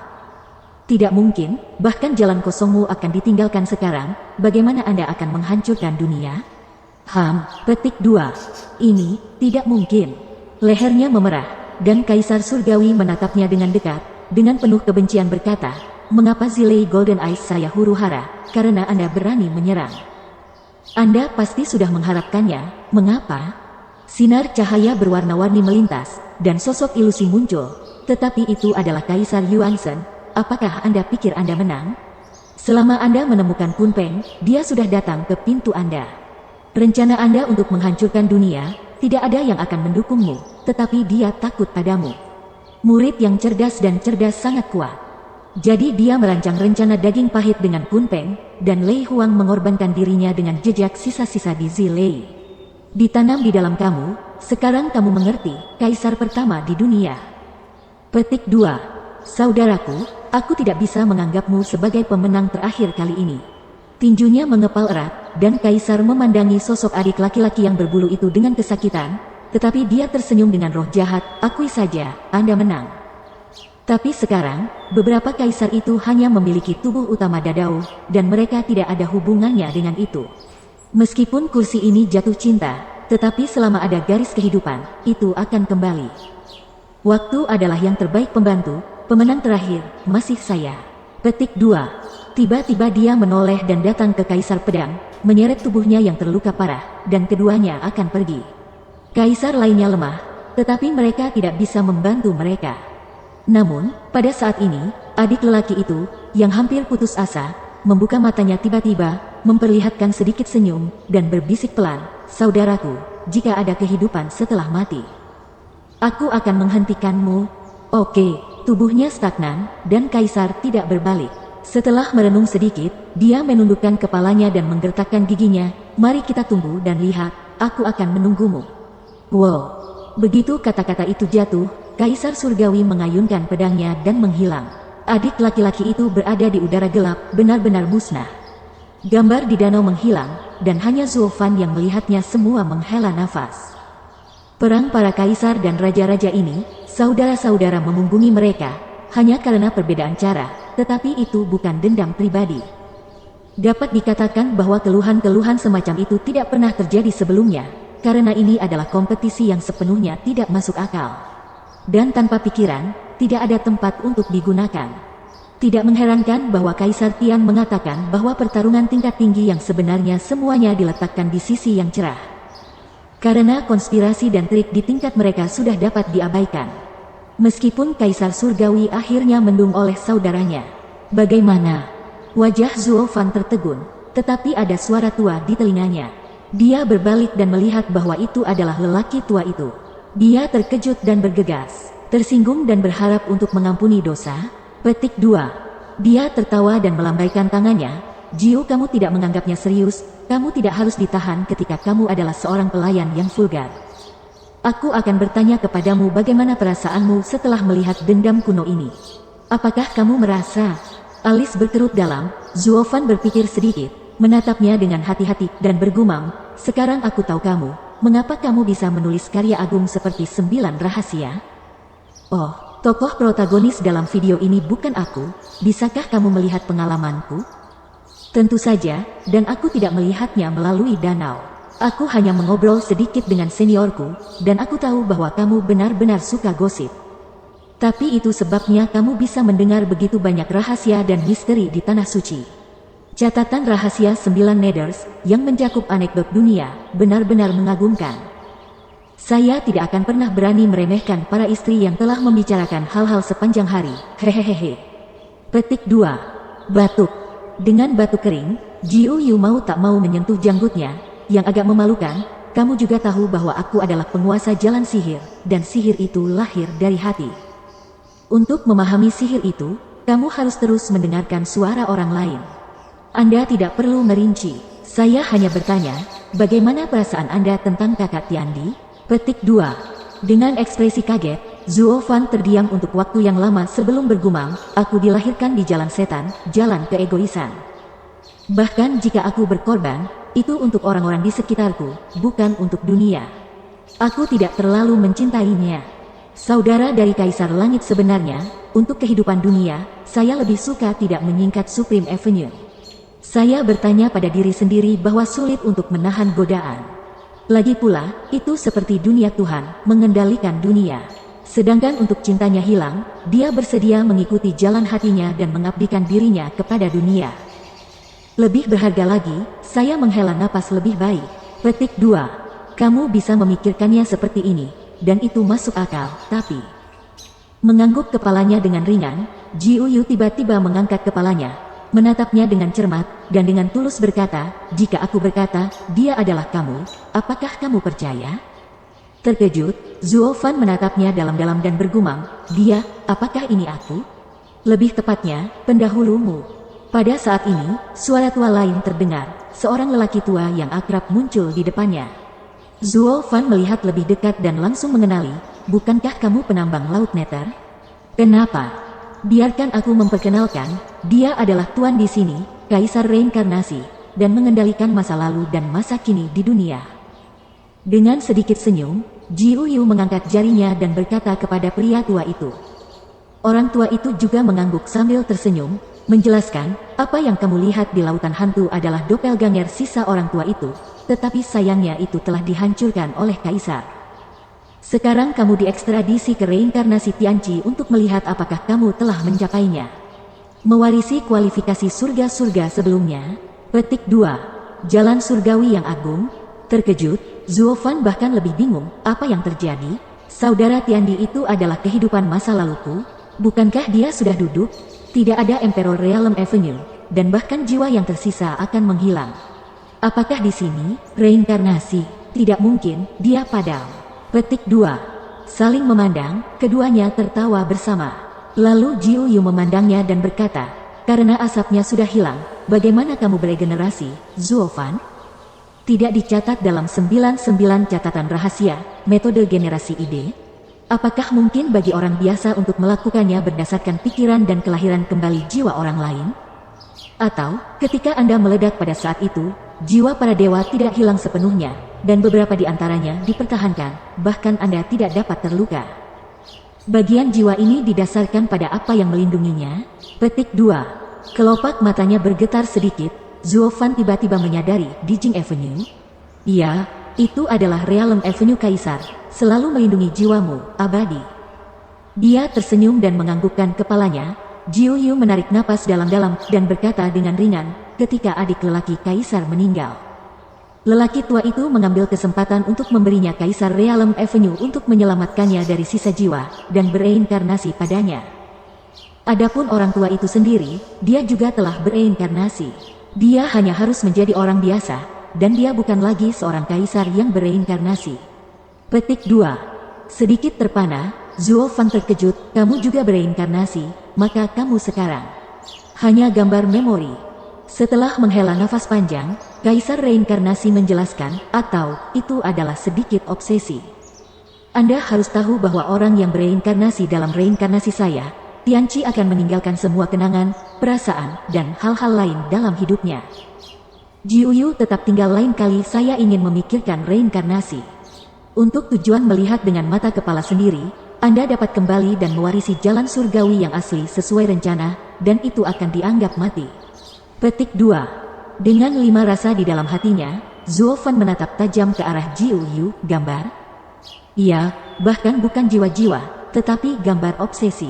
Tidak mungkin, bahkan jalan kosongmu akan ditinggalkan sekarang, bagaimana Anda akan menghancurkan dunia? Petik 2. Ini, tidak mungkin. Lehernya memerah, dan Kaisar Surgawi menatapnya dengan dekat, dengan penuh kebencian berkata, mengapa Zilei Golden Eyes saya huru-hara, karena Anda berani menyerang. Anda pasti sudah mengharapkannya, mengapa? Sinar cahaya berwarna-warni melintas, dan sosok ilusi muncul. Tetapi itu adalah Kaisar Yuanzhen. Apakah Anda pikir Anda menang? Selama Anda menemukan Kunpeng, dia sudah datang ke pintu Anda. Rencana Anda untuk menghancurkan dunia, tidak ada yang akan mendukungmu, tetapi dia takut padamu. Murid yang cerdas dan cerdas sangat kuat. Jadi dia merancang rencana daging pahit dengan Kunpeng, dan Lei Huang mengorbankan dirinya dengan jejak sisa-sisa di Zilei. Ditanam di dalam kamu, sekarang kamu mengerti, Kaisar pertama di dunia. Petik 2. Saudaraku, aku tidak bisa menganggapmu sebagai pemenang terakhir kali ini. Tinjunya mengepal erat, dan Kaisar memandangi sosok adik laki-laki yang berbulu itu dengan kesakitan, tetapi dia tersenyum dengan roh jahat. Akui saja, Anda menang. Tapi sekarang, beberapa kaisar itu hanya memiliki tubuh utama Dadao, dan mereka tidak ada hubungannya dengan itu. Meskipun kursi ini jatuh cinta, tetapi selama ada garis kehidupan, itu akan kembali. Waktu adalah yang terbaik pembantu, pemenang terakhir, masih saya. Petik 2. Tiba-tiba dia menoleh dan datang ke Kaisar Pedang, menyeret tubuhnya yang terluka parah, dan keduanya akan pergi. Kaisar lainnya lemah, tetapi mereka tidak bisa membantu mereka. Namun, pada saat ini, adik lelaki itu, yang hampir putus asa, membuka matanya tiba-tiba, memperlihatkan sedikit senyum, dan berbisik pelan, "Saudaraku, jika ada kehidupan setelah mati, aku akan menghentikanmu." Oke, tubuhnya stagnan, dan Kaisar tidak berbalik. Setelah merenung sedikit, dia menundukkan kepalanya dan menggertakkan giginya. "Mari kita tunggu dan lihat, aku akan menunggumu." Wow. Begitu kata-kata itu jatuh, Kaisar Surgawi mengayunkan pedangnya dan menghilang. Adik laki-laki itu berada di udara gelap, benar-benar musnah. Gambar di danau menghilang, dan hanya Zuo Fan yang melihatnya. Semua menghela nafas. Perang para kaisar dan raja-raja ini, saudara-saudara memunggungi mereka, hanya karena perbedaan cara, tetapi itu bukan dendam pribadi. Dapat dikatakan bahwa keluhan-keluhan semacam itu tidak pernah terjadi sebelumnya, karena ini adalah kompetisi yang sepenuhnya tidak masuk akal. Dan tanpa pikiran, tidak ada tempat untuk digunakan. Tidak mengherankan bahwa Kaisar Tian mengatakan bahwa pertarungan tingkat tinggi yang sebenarnya semuanya diletakkan di sisi yang cerah. Karena konspirasi dan trik di tingkat mereka sudah dapat diabaikan. Meskipun Kaisar Surgawi akhirnya mendung oleh saudaranya. Bagaimana? Wajah Zuo Fan tertegun, tetapi ada suara tua di telinganya. Dia berbalik dan melihat bahwa itu adalah lelaki tua itu. Dia terkejut dan bergegas, tersinggung dan berharap untuk mengampuni dosa. Petik 2. Dia tertawa dan melambaikan tangannya. "Jiu, kamu tidak menganggapnya serius, kamu tidak harus ditahan ketika kamu adalah seorang pelayan yang vulgar. Aku akan bertanya kepadamu bagaimana perasaanmu setelah melihat dendam kuno ini. Apakah kamu merasa?" Alis berkerut dalam. Zuo Fan berpikir sedikit, menatapnya dengan hati-hati, dan bergumam, "Sekarang aku tahu kamu. Mengapa kamu bisa menulis karya agung seperti 9 rahasia? Oh, tokoh protagonis dalam video ini bukan aku. Bisakah kamu melihat pengalamanku?" "Tentu saja, dan aku tidak melihatnya melalui danau. Aku hanya mengobrol sedikit dengan seniorku, dan aku tahu bahwa kamu benar-benar suka gosip. Tapi itu sebabnya kamu bisa mendengar begitu banyak rahasia dan misteri di Tanah Suci. Catatan rahasia 9 Nethers, yang mencakup anekdot dunia, benar-benar mengagumkan. Saya tidak akan pernah berani meremehkan para istri yang telah membicarakan hal-hal sepanjang hari. Hehehehe." Petik 2. Batuk. Dengan batuk kering, Jiu Yu mau tak mau menyentuh janggutnya, yang agak memalukan. "Kamu juga tahu bahwa aku adalah penguasa jalan sihir, dan sihir itu lahir dari hati. Untuk memahami sihir itu, kamu harus terus mendengarkan suara orang lain. Anda tidak perlu merinci. Saya hanya bertanya, bagaimana perasaan Anda tentang kakak Tiandi?" Petik 2. Dengan ekspresi kaget, Zuo Fan terdiam untuk waktu yang lama sebelum bergumam, "Aku dilahirkan di jalan setan, jalan keegoisan. Bahkan jika aku berkorban, itu untuk orang-orang di sekitarku, bukan untuk dunia. Aku tidak terlalu mencintainya. Saudara dari Kaisar Langit sebenarnya, untuk kehidupan dunia, saya lebih suka tidak menyingkat Supreme Avenue. Saya bertanya pada diri sendiri bahwa sulit untuk menahan godaan. Lagi pula, itu seperti dunia Tuhan, mengendalikan dunia. Sedangkan untuk cintanya hilang, dia bersedia mengikuti jalan hatinya dan mengabdikan dirinya kepada dunia. Lebih berharga lagi, saya menghela napas lebih baik." Petik 2. Kamu bisa memikirkannya seperti ini, dan itu masuk akal, tapi... Mengangguk kepalanya dengan ringan, Jiu Yu tiba-tiba mengangkat kepalanya, menatapnya dengan cermat, dan dengan tulus berkata, "Jika aku berkata, dia adalah kamu, apakah kamu percaya?" Terkejut, Zuo Fan menatapnya dalam-dalam dan bergumam, "Dia, apakah ini aku? Lebih tepatnya, pendahulumu." Pada saat ini, suara tua lain terdengar, seorang lelaki tua yang akrab muncul di depannya. Zuo Fan melihat lebih dekat dan langsung mengenali, "Bukankah kamu penambang laut Nether?" "Kenapa?" biarkan aku memperkenalkan, dia adalah tuan di sini, Kaisar Reinkarnasi, dan mengendalikan masa lalu dan masa kini di dunia. Dengan sedikit senyum, Jiu Yu mengangkat jarinya dan berkata kepada pria tua itu. Orang tua itu juga mengangguk sambil tersenyum, menjelaskan, apa yang kamu lihat di lautan hantu adalah doppelganger sisa orang tua itu, tetapi sayangnya itu telah dihancurkan oleh Kaisar. Sekarang kamu diekstradisi ke reinkarnasi Tianqi untuk melihat apakah kamu telah mencapainya. Mewarisi kualifikasi surga-surga sebelumnya. Petik 2. Jalan surgawi yang agung. Terkejut, Zuo Fan bahkan lebih bingung, apa yang terjadi? Saudara Tiandi itu adalah kehidupan masa laluku? Bukankah dia sudah duduk? Tidak ada Emperor Realm Avenue, dan bahkan jiwa yang tersisa akan menghilang. Apakah di sini, reinkarnasi? Tidak mungkin, dia padam. Petik 2. Saling memandang, keduanya tertawa bersama. Lalu Jiu Yu memandangnya dan berkata, karena asapnya sudah hilang, bagaimana kamu beregenerasi, Zuo Fan? Tidak dicatat dalam 99 catatan rahasia, metode generasi ide? Apakah mungkin bagi orang biasa untuk melakukannya berdasarkan pikiran dan kelahiran kembali jiwa orang lain? Atau, ketika Anda meledak pada saat itu, jiwa para dewa tidak hilang sepenuhnya, dan beberapa di antaranya dipertahankan, bahkan Anda tidak dapat terluka. Bagian jiwa ini didasarkan pada apa yang melindunginya? Petik 2. Kelopak matanya bergetar sedikit, Zuo Fan tiba-tiba menyadari di Jing Avenue. Iya, itu adalah Realm Avenue Kaisar, selalu melindungi jiwamu, abadi. Dia tersenyum dan menganggukkan kepalanya. Jiu Yu menarik napas dalam-dalam dan berkata dengan ringan, ketika adik lelaki Kaisar meninggal. Lelaki tua itu mengambil kesempatan untuk memberinya Kaisar Realm Avenue untuk menyelamatkannya dari sisa jiwa, dan bereinkarnasi padanya. Adapun orang tua itu sendiri, dia juga telah bereinkarnasi. Dia hanya harus menjadi orang biasa, dan dia bukan lagi seorang kaisar yang bereinkarnasi. Petik 2. Sedikit terpana, Zuo Fan terkejut, kamu juga bereinkarnasi, maka kamu sekarang hanya gambar memori. Setelah menghela nafas panjang, Kaisar Reinkarnasi menjelaskan, atau, itu adalah sedikit obsesi. Anda harus tahu bahwa orang yang bereinkarnasi dalam reinkarnasi saya, Tianqi akan meninggalkan semua kenangan, perasaan, dan hal-hal lain dalam hidupnya. Jiu Yu tetap tinggal lain kali saya ingin memikirkan reinkarnasi. Untuk tujuan melihat dengan mata kepala sendiri, Anda dapat kembali dan mewarisi jalan surgawi yang asli sesuai rencana, dan itu akan dianggap mati. Petik 2. Dengan 5 rasa di dalam hatinya, Zuo Fan menatap tajam ke arah Jiu Yu, gambar? Iya, bahkan bukan jiwa-jiwa, tetapi gambar obsesi.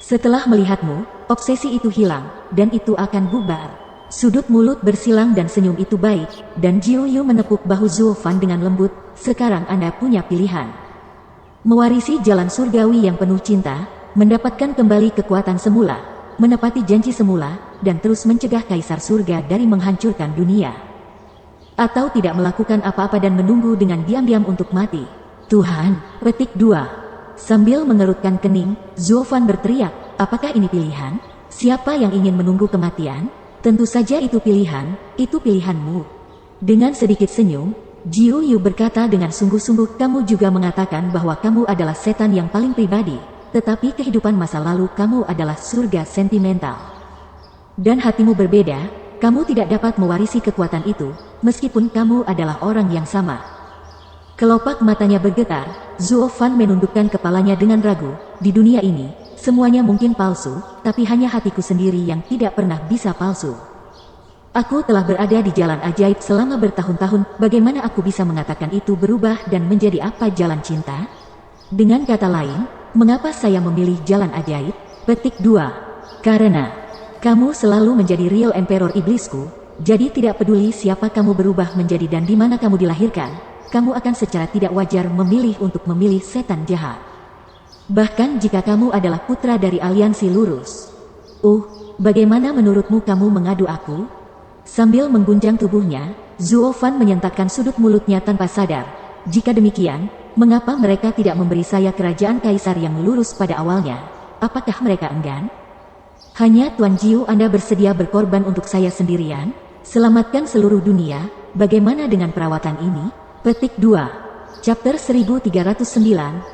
Setelah melihatmu, obsesi itu hilang, dan itu akan bubar. Sudut mulut bersilang dan senyum itu baik, dan Jiu Yu menepuk bahu Zuo Fan dengan lembut, sekarang Anda punya pilihan. Mewarisi jalan surgawi yang penuh cinta, mendapatkan kembali kekuatan semula, menepati janji semula, dan terus mencegah Kaisar Surga dari menghancurkan dunia. Atau tidak melakukan apa-apa dan menunggu dengan diam-diam untuk mati. Tuhan, petik 2. Sambil mengerutkan kening, Zuo Fan berteriak, apakah ini pilihan? Siapa yang ingin menunggu kematian? Tentu saja itu pilihan, itu pilihanmu. Dengan sedikit senyum, Jiu Yu berkata dengan sungguh-sungguh, kamu juga mengatakan bahwa kamu adalah setan yang paling pribadi, tetapi kehidupan masa lalu kamu adalah surga sentimental. Dan hatimu berbeda, kamu tidak dapat mewarisi kekuatan itu, meskipun kamu adalah orang yang sama. Kelopak matanya bergetar, Zuo Fan menundukkan kepalanya dengan ragu, di dunia ini, semuanya mungkin palsu, tapi hanya hatiku sendiri yang tidak pernah bisa palsu. Aku telah berada di jalan ajaib selama bertahun-tahun, bagaimana aku bisa mengatakan itu berubah dan menjadi apa jalan cinta? Dengan kata lain, mengapa saya memilih jalan ajaib? Petik 2. Karena kamu selalu menjadi real emperor iblisku, jadi tidak peduli siapa kamu berubah menjadi dan di mana kamu dilahirkan, kamu akan secara tidak wajar memilih untuk memilih setan jahat. Bahkan jika kamu adalah putra dari aliansi lurus. Bagaimana menurutmu kamu mengadu aku? Sambil mengguncang tubuhnya, Zuo Fan menyentakkan sudut mulutnya tanpa sadar. Jika demikian, mengapa mereka tidak memberi saya kerajaan kaisar yang lurus pada awalnya? Apakah mereka enggan? Hanya Tuan Jiu Anda bersedia berkorban untuk saya sendirian? Selamatkan seluruh dunia, bagaimana dengan perawatan ini? Petik 2. Chapter 1309,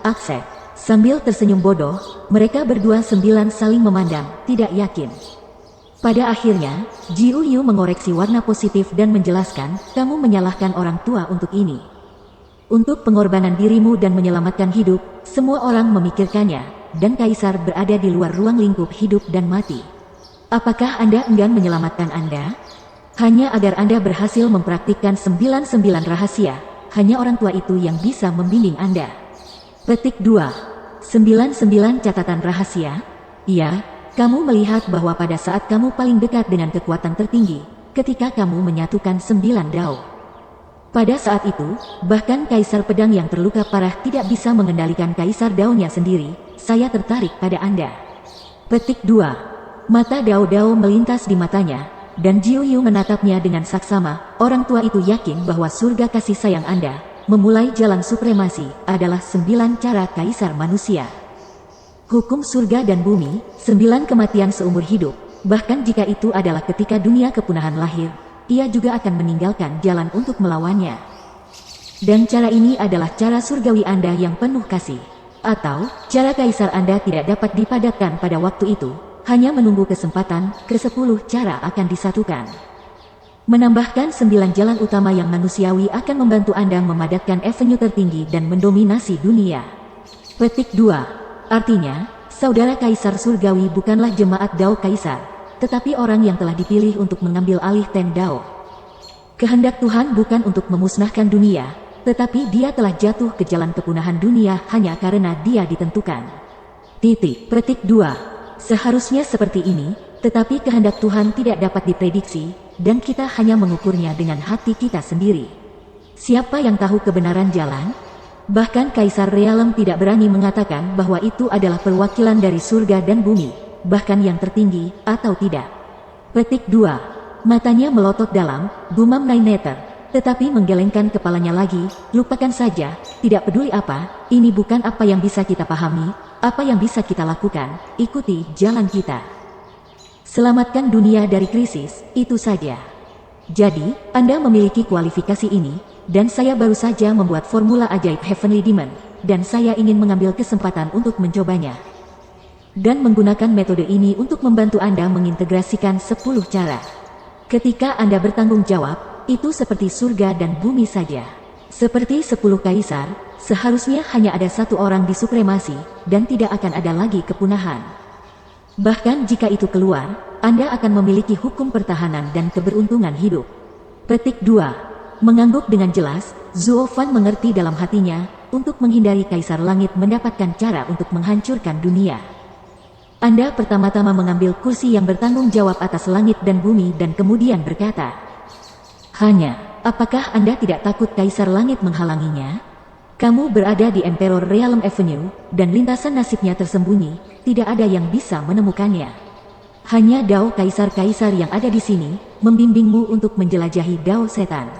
Akses. Sambil tersenyum bodoh, mereka berdua sembilan saling memandang, tidak yakin. Pada akhirnya, Jiu Yu mengoreksi warna positif dan menjelaskan, kamu menyalahkan orang tua untuk ini. Untuk pengorbanan dirimu dan menyelamatkan hidup, semua orang memikirkannya, dan Kaisar berada di luar ruang lingkup hidup dan mati. Apakah Anda enggan menyelamatkan Anda? Hanya agar Anda berhasil mempraktikkan 99 rahasia, hanya orang tua itu yang bisa membimbing Anda. Petik 2. 99 catatan rahasia? Iya, kamu melihat bahwa pada saat kamu paling dekat dengan kekuatan tertinggi, ketika kamu menyatukan 9 dao. Pada saat itu, bahkan Kaisar Pedang yang terluka parah tidak bisa mengendalikan Kaisar Dao-nya sendiri. Saya tertarik pada Anda. Petik 2. Mata Dao-Dao melintas di matanya, dan Jiu Yu menatapnya dengan saksama. Orang tua itu yakin bahwa surga kasih sayang Anda, memulai jalan supremasi, adalah 9 cara Kaisar manusia. Hukum surga dan bumi, 9 kematian seumur hidup, bahkan jika itu adalah ketika dunia kepunahan lahir, ia juga akan meninggalkan jalan untuk melawannya. Dan cara ini adalah cara surgawi Anda yang penuh kasih. Atau, cara Kaisar Anda tidak dapat dipadatkan pada waktu itu, hanya menunggu kesempatan, ke-10 cara akan disatukan. Menambahkan 9 jalan utama yang manusiawi akan membantu Anda memadatkan avenue tertinggi dan mendominasi dunia. Petik 2. Artinya, saudara Kaisar Surgawi bukanlah jemaat Dao Kaisar, tetapi orang yang telah dipilih untuk mengambil alih Ten Dao. Kehendak Tuhan bukan untuk memusnahkan dunia, tetapi dia telah jatuh ke jalan kepunahan dunia hanya karena dia ditentukan. Petik 2. Seharusnya seperti ini, tetapi kehendak Tuhan tidak dapat diprediksi, dan kita hanya mengukurnya dengan hati kita sendiri. Siapa yang tahu kebenaran jalan? Bahkan Kaisar Realem tidak berani mengatakan bahwa itu adalah perwakilan dari surga dan bumi, bahkan yang tertinggi, atau tidak. Petik 2. Matanya melotot dalam, gumam Nine Nether, tetapi menggelengkan kepalanya lagi. Lupakan saja, tidak peduli apa, ini bukan apa yang bisa kita pahami, apa yang bisa kita lakukan, ikuti jalan kita. Selamatkan dunia dari krisis, itu saja. Jadi, Anda memiliki kualifikasi ini, dan saya baru saja membuat formula ajaib Heavenly Demon, dan saya ingin mengambil kesempatan untuk mencobanya. Dan menggunakan metode ini untuk membantu Anda mengintegrasikan 10 cara. Ketika Anda bertanggung jawab, itu seperti surga dan bumi saja. Seperti 10 kaisar, seharusnya hanya ada satu orang di supremasi, dan tidak akan ada lagi kepunahan. Bahkan jika itu keluar, Anda akan memiliki hukum pertahanan dan keberuntungan hidup. Petik 2. Mengangguk dengan jelas, Zuo Fan mengerti dalam hatinya, untuk menghindari Kaisar Langit mendapatkan cara untuk menghancurkan dunia. Anda pertama-tama mengambil kursi yang bertanggung jawab atas langit dan bumi dan kemudian berkata, apakah Anda tidak takut Kaisar Langit menghalanginya? Kamu berada di Emperor Realm Avenue, dan lintasan nasibnya tersembunyi, tidak ada yang bisa menemukannya. Hanya Dao Kaisar-Kaisar yang ada di sini, membimbingmu untuk menjelajahi Dao Setan.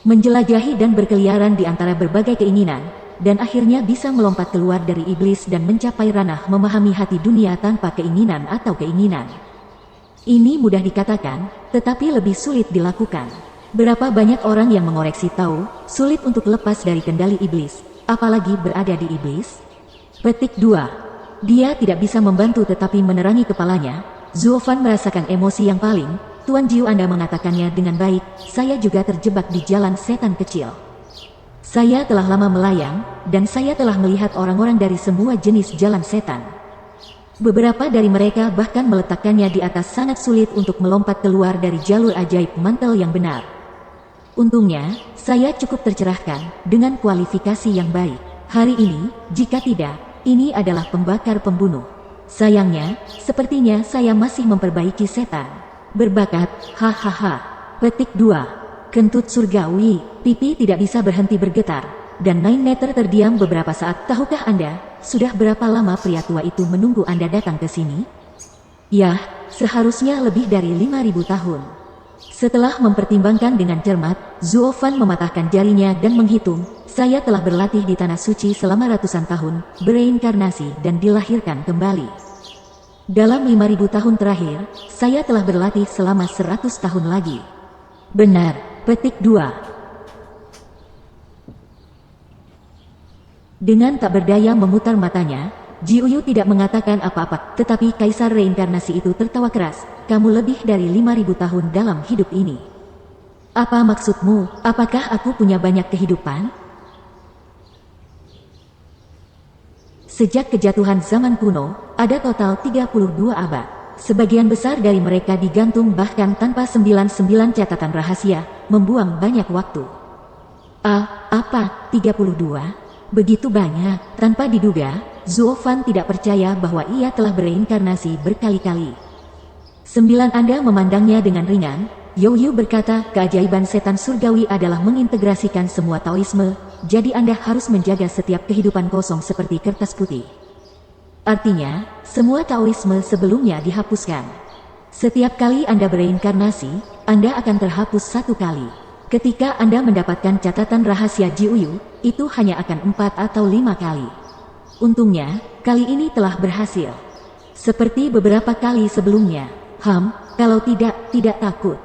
Menjelajahi dan berkeliaran di antara berbagai keinginan, dan akhirnya bisa melompat keluar dari iblis dan mencapai ranah memahami hati dunia tanpa keinginan atau keinginan. Ini mudah dikatakan, tetapi lebih sulit dilakukan. Berapa banyak orang yang mengoreksi tahu, sulit untuk lepas dari kendali iblis, apalagi berada di iblis? Petik 2. Dia tidak bisa membantu tetapi menerangi kepalanya. Zuo Fan merasakan emosi yang paling, Tuan Jiu Anda mengatakannya dengan baik, saya juga terjebak di jalan setan kecil. Saya telah lama melayang, dan saya telah melihat orang-orang dari semua jenis jalan setan. Beberapa dari mereka bahkan meletakkannya di atas sangat sulit untuk melompat keluar dari jalur ajaib mantel yang benar. Untungnya, saya cukup tercerahkan, dengan kualifikasi yang baik. Hari ini, jika tidak, ini adalah pembakar pembunuh. Sayangnya, sepertinya saya masih memperbaiki setan. Berbakat, hahaha. Petik 2. Kentut surgawi, pipi tidak bisa berhenti bergetar, dan Nine Nether terdiam beberapa saat. Tahukah Anda, sudah berapa lama pria tua itu menunggu Anda datang ke sini? Yah, seharusnya lebih dari 5.000 tahun. Setelah mempertimbangkan dengan cermat, Zuo Fan mematahkan jarinya dan menghitung, saya telah berlatih di Tanah Suci selama ratusan tahun, bereinkarnasi dan dilahirkan kembali. Dalam 5.000 tahun terakhir, saya telah berlatih selama 100 tahun lagi. Benar, petik 2. Dengan tak berdaya memutar matanya, Jiuyu tidak mengatakan apa-apa, tetapi kaisar reinkarnasi itu tertawa keras. Kamu lebih dari 5.000 tahun dalam hidup ini. Apa maksudmu? Apakah aku punya banyak kehidupan? Sejak kejatuhan zaman kuno, ada total 32 abad. Sebagian besar dari mereka digantung bahkan tanpa 99 catatan rahasia, membuang banyak waktu. Apa? 32? Begitu banyak. Tanpa diduga, Zuo Fan tidak percaya bahwa ia telah bereinkarnasi berkali-kali. 9 Anda memandangnya dengan ringan. Youyu berkata, keajaiban setan surgawi adalah mengintegrasikan semua Taoisme, jadi Anda harus menjaga setiap kehidupan kosong seperti kertas putih. Artinya, semua Taoisme sebelumnya dihapuskan. Setiap kali Anda bereinkarnasi, Anda akan terhapus 1 kali. Ketika Anda mendapatkan catatan rahasia Jiuyu, itu hanya akan 4 atau 5 kali. Untungnya, kali ini telah berhasil. Seperti beberapa kali sebelumnya. Kalau tidak takut.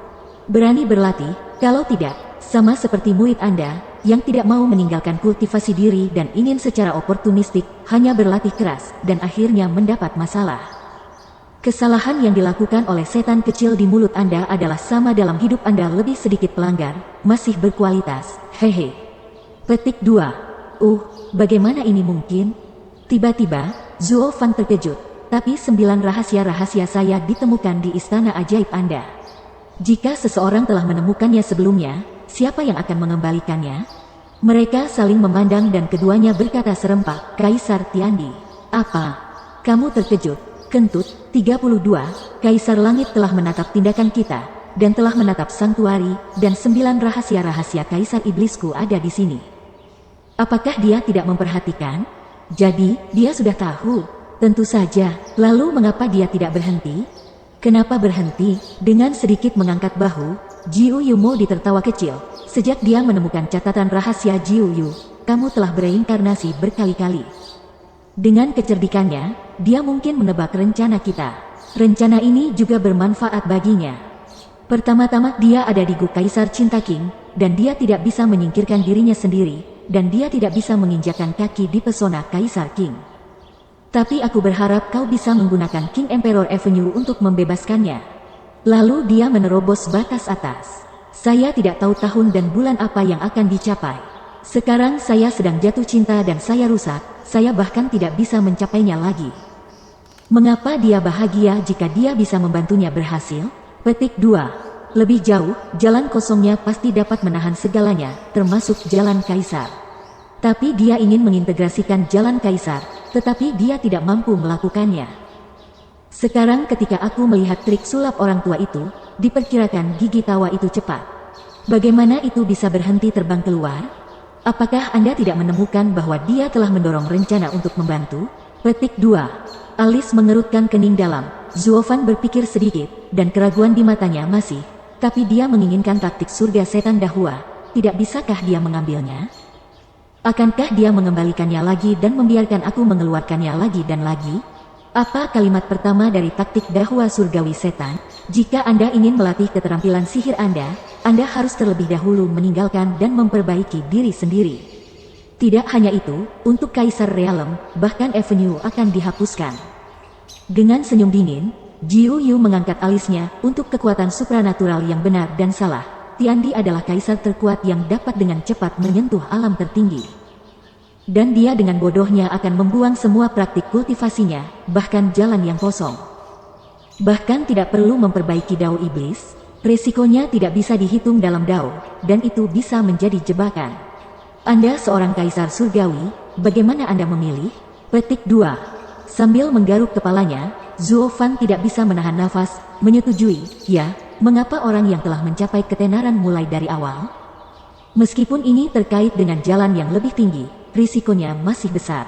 Berani berlatih, kalau tidak, sama seperti murid Anda, yang tidak mau meninggalkan kultivasi diri dan ingin secara oportunistik, hanya berlatih keras, dan akhirnya mendapat masalah. Kesalahan yang dilakukan oleh setan kecil di mulut Anda adalah sama dalam hidup Anda lebih sedikit pelanggar, masih berkualitas, hehe. Petik 2. Bagaimana ini mungkin? Tiba-tiba, Zuo Fan terkejut, tapi 9 rahasia-rahasia saya ditemukan di istana ajaib Anda. Jika seseorang telah menemukannya sebelumnya, siapa yang akan mengembalikannya? Mereka saling memandang dan keduanya berkata serempak, Kaisar Tiandi. Apa? Kamu terkejut? Kentut, 32, Kaisar Langit telah menatap tindakan kita, dan telah menatap santuari, dan 9 rahasia-rahasia Kaisar Iblisku ada di sini. Apakah dia tidak memperhatikan? Jadi, dia sudah tahu. Tentu saja, lalu mengapa dia tidak berhenti? Kenapa berhenti? Dengan sedikit mengangkat bahu, Jiuyu Mo ditertawa kecil. Sejak dia menemukan catatan rahasia Jiuyu, kamu telah bereinkarnasi berkali-kali. Dengan kecerdikannya, dia mungkin menebak rencana kita. Rencana ini juga bermanfaat baginya. Pertama-tama dia ada di Gu Kaisar Cinta King, dan dia tidak bisa menyingkirkan dirinya sendiri, dan dia tidak bisa menginjakkan kaki di pesona Kaisar King. Tapi aku berharap kau bisa menggunakan King Emperor Avenue untuk membebaskannya. Lalu dia menerobos batas atas. Saya tidak tahu tahun dan bulan apa yang akan dicapai. Sekarang saya sedang jatuh cinta dan saya rusak, saya bahkan tidak bisa mencapainya lagi. Mengapa dia bahagia jika dia bisa membantunya berhasil? Petik 2. Lebih jauh, jalan kosongnya pasti dapat menahan segalanya, termasuk jalan Kaisar. Tapi dia ingin mengintegrasikan jalan Kaisar, tetapi dia tidak mampu melakukannya. Sekarang ketika aku melihat trik sulap orang tua itu, diperkirakan gigi tawa itu cepat. Bagaimana itu bisa berhenti terbang keluar? Apakah Anda tidak menemukan bahwa dia telah mendorong rencana untuk membantu? Petik 2. Alis mengerutkan kening dalam. Zuo Fan berpikir sedikit, dan keraguan di matanya masih. Tapi dia menginginkan taktik surga setan Dahua. Tidak bisakah dia mengambilnya? Akankah dia mengembalikannya lagi dan membiarkan aku mengeluarkannya lagi dan lagi? Apa kalimat pertama dari taktik Dahua surgawi setan? Jika Anda ingin melatih keterampilan sihir Anda harus terlebih dahulu meninggalkan dan memperbaiki diri sendiri. Tidak hanya itu, untuk Kaisar Realem, bahkan Avenue akan dihapuskan. Dengan senyum dingin, Jiuyu mengangkat alisnya untuk kekuatan supranatural yang benar dan salah. Tiandi adalah kaisar terkuat yang dapat dengan cepat menyentuh alam tertinggi. Dan dia dengan bodohnya akan membuang semua praktik kultivasinya, bahkan jalan yang kosong. Bahkan tidak perlu memperbaiki dao iblis, resikonya tidak bisa dihitung dalam dao, dan itu bisa menjadi jebakan. Anda seorang kaisar surgawi, bagaimana Anda memilih? Petik 2. Sambil menggaruk kepalanya, Zuo Fan tidak bisa menahan nafas, menyetujui, ya. Mengapa orang yang telah mencapai ketenaran mulai dari awal? Meskipun ini terkait dengan jalan yang lebih tinggi, risikonya masih besar.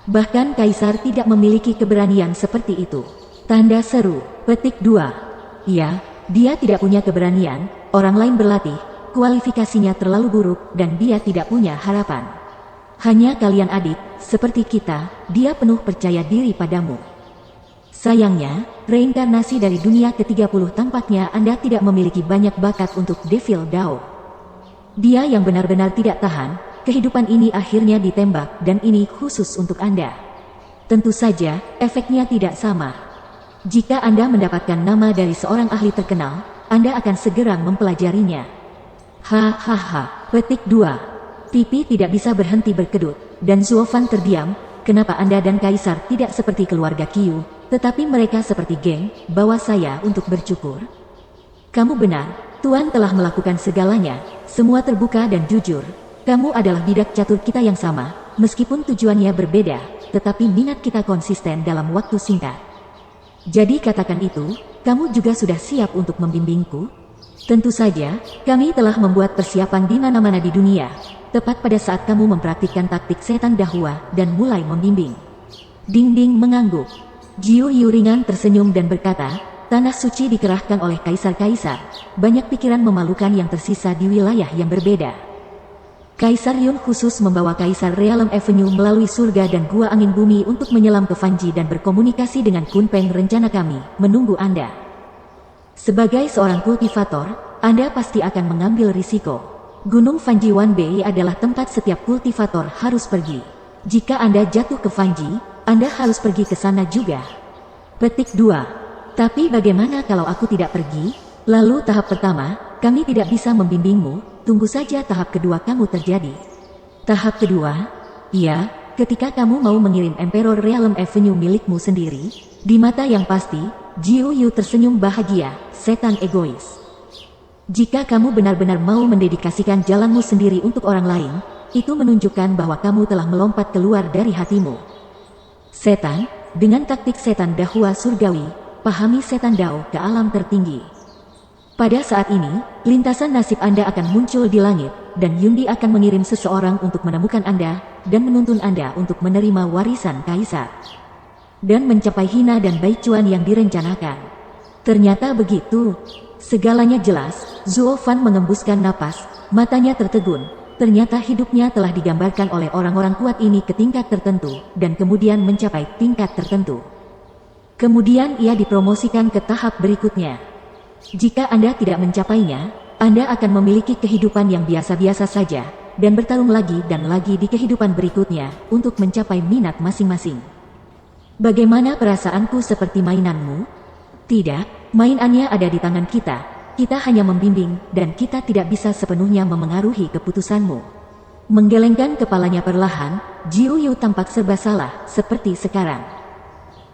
Bahkan Kaisar tidak memiliki keberanian seperti itu. Tanda seru. Petik 2. Ya, dia tidak punya keberanian, orang lain berlatih, kualifikasinya terlalu buruk, dan dia tidak punya harapan. Hanya kalian adik, seperti kita, dia penuh percaya diri padamu. Sayangnya, reinkarnasi dari dunia ke-30 tampaknya Anda tidak memiliki banyak bakat untuk Devil Dao. Dia yang benar-benar tidak tahan, kehidupan ini akhirnya ditembak dan ini khusus untuk Anda. Tentu saja, efeknya tidak sama. Jika Anda mendapatkan nama dari seorang ahli terkenal, Anda akan segera mempelajarinya. Hahaha. Petik 2. Pipi tidak bisa berhenti berkedut, dan Zuofan terdiam. Kenapa Anda dan Kaisar tidak seperti keluarga Qiu, tetapi mereka seperti geng, bawa saya untuk bercukur? Kamu benar, Tuan telah melakukan segalanya, semua terbuka dan jujur. Kamu adalah bidak catur kita yang sama, meskipun tujuannya berbeda, tetapi minat kita konsisten dalam waktu singkat. Jadi katakan itu, kamu juga sudah siap untuk membimbingku? Tentu saja, kami telah membuat persiapan di mana-mana di dunia, tepat pada saat kamu mempraktikkan taktik setan Dahua dan mulai membimbing. Ding-ding mengangguk. Jiu Yu ringan tersenyum dan berkata, tanah suci dikerahkan oleh kaisar-kaisar, banyak pikiran memalukan yang tersisa di wilayah yang berbeda. Kaisar Yun khusus membawa Kaisar Realm Avenue melalui surga dan gua angin bumi untuk menyelam ke Fanji dan berkomunikasi dengan Kunpeng. Rencana kami menunggu Anda. Sebagai seorang kultivator, Anda pasti akan mengambil risiko. Gunung Fanji Wanbei adalah tempat setiap kultivator harus pergi. Jika Anda jatuh ke Fanji, Anda harus pergi ke sana juga. Petik 2. Tapi bagaimana kalau aku tidak pergi? Lalu tahap pertama, kami tidak bisa membimbingmu, tunggu saja tahap kedua kamu terjadi. Tahap kedua? Ya, ketika kamu mau mengirim Emperor Realm Avenue milikmu sendiri, di mata yang pasti, Jiu Yu tersenyum bahagia, setan egois. Jika kamu benar-benar mau mendedikasikan jalanmu sendiri untuk orang lain, itu menunjukkan bahwa kamu telah melompat keluar dari hatimu. Setan, dengan taktik setan Dahua surgawi, pahami setan Dao ke alam tertinggi. Pada saat ini, lintasan nasib Anda akan muncul di langit, dan Yundi akan mengirim seseorang untuk menemukan Anda, dan menuntun Anda untuk menerima warisan Kaisar. Dan mencapai Hina dan Baichuan yang direncanakan. Ternyata begitu. Segalanya jelas. Zuofan mengembuskan napas, matanya tertegun. Ternyata hidupnya telah digambarkan oleh orang-orang kuat ini ke tingkat tertentu, dan kemudian mencapai tingkat tertentu. Kemudian ia dipromosikan ke tahap berikutnya. Jika Anda tidak mencapainya, Anda akan memiliki kehidupan yang biasa-biasa saja, dan bertarung lagi dan lagi di kehidupan berikutnya, untuk mencapai minat masing-masing. Bagaimana perasaanku seperti mainanmu? Tidak, mainannya ada di tangan kita. Kita hanya membimbing, dan kita tidak bisa sepenuhnya memengaruhi keputusanmu. Menggelengkan kepalanya perlahan, Jiu Yu tampak serba salah, seperti sekarang.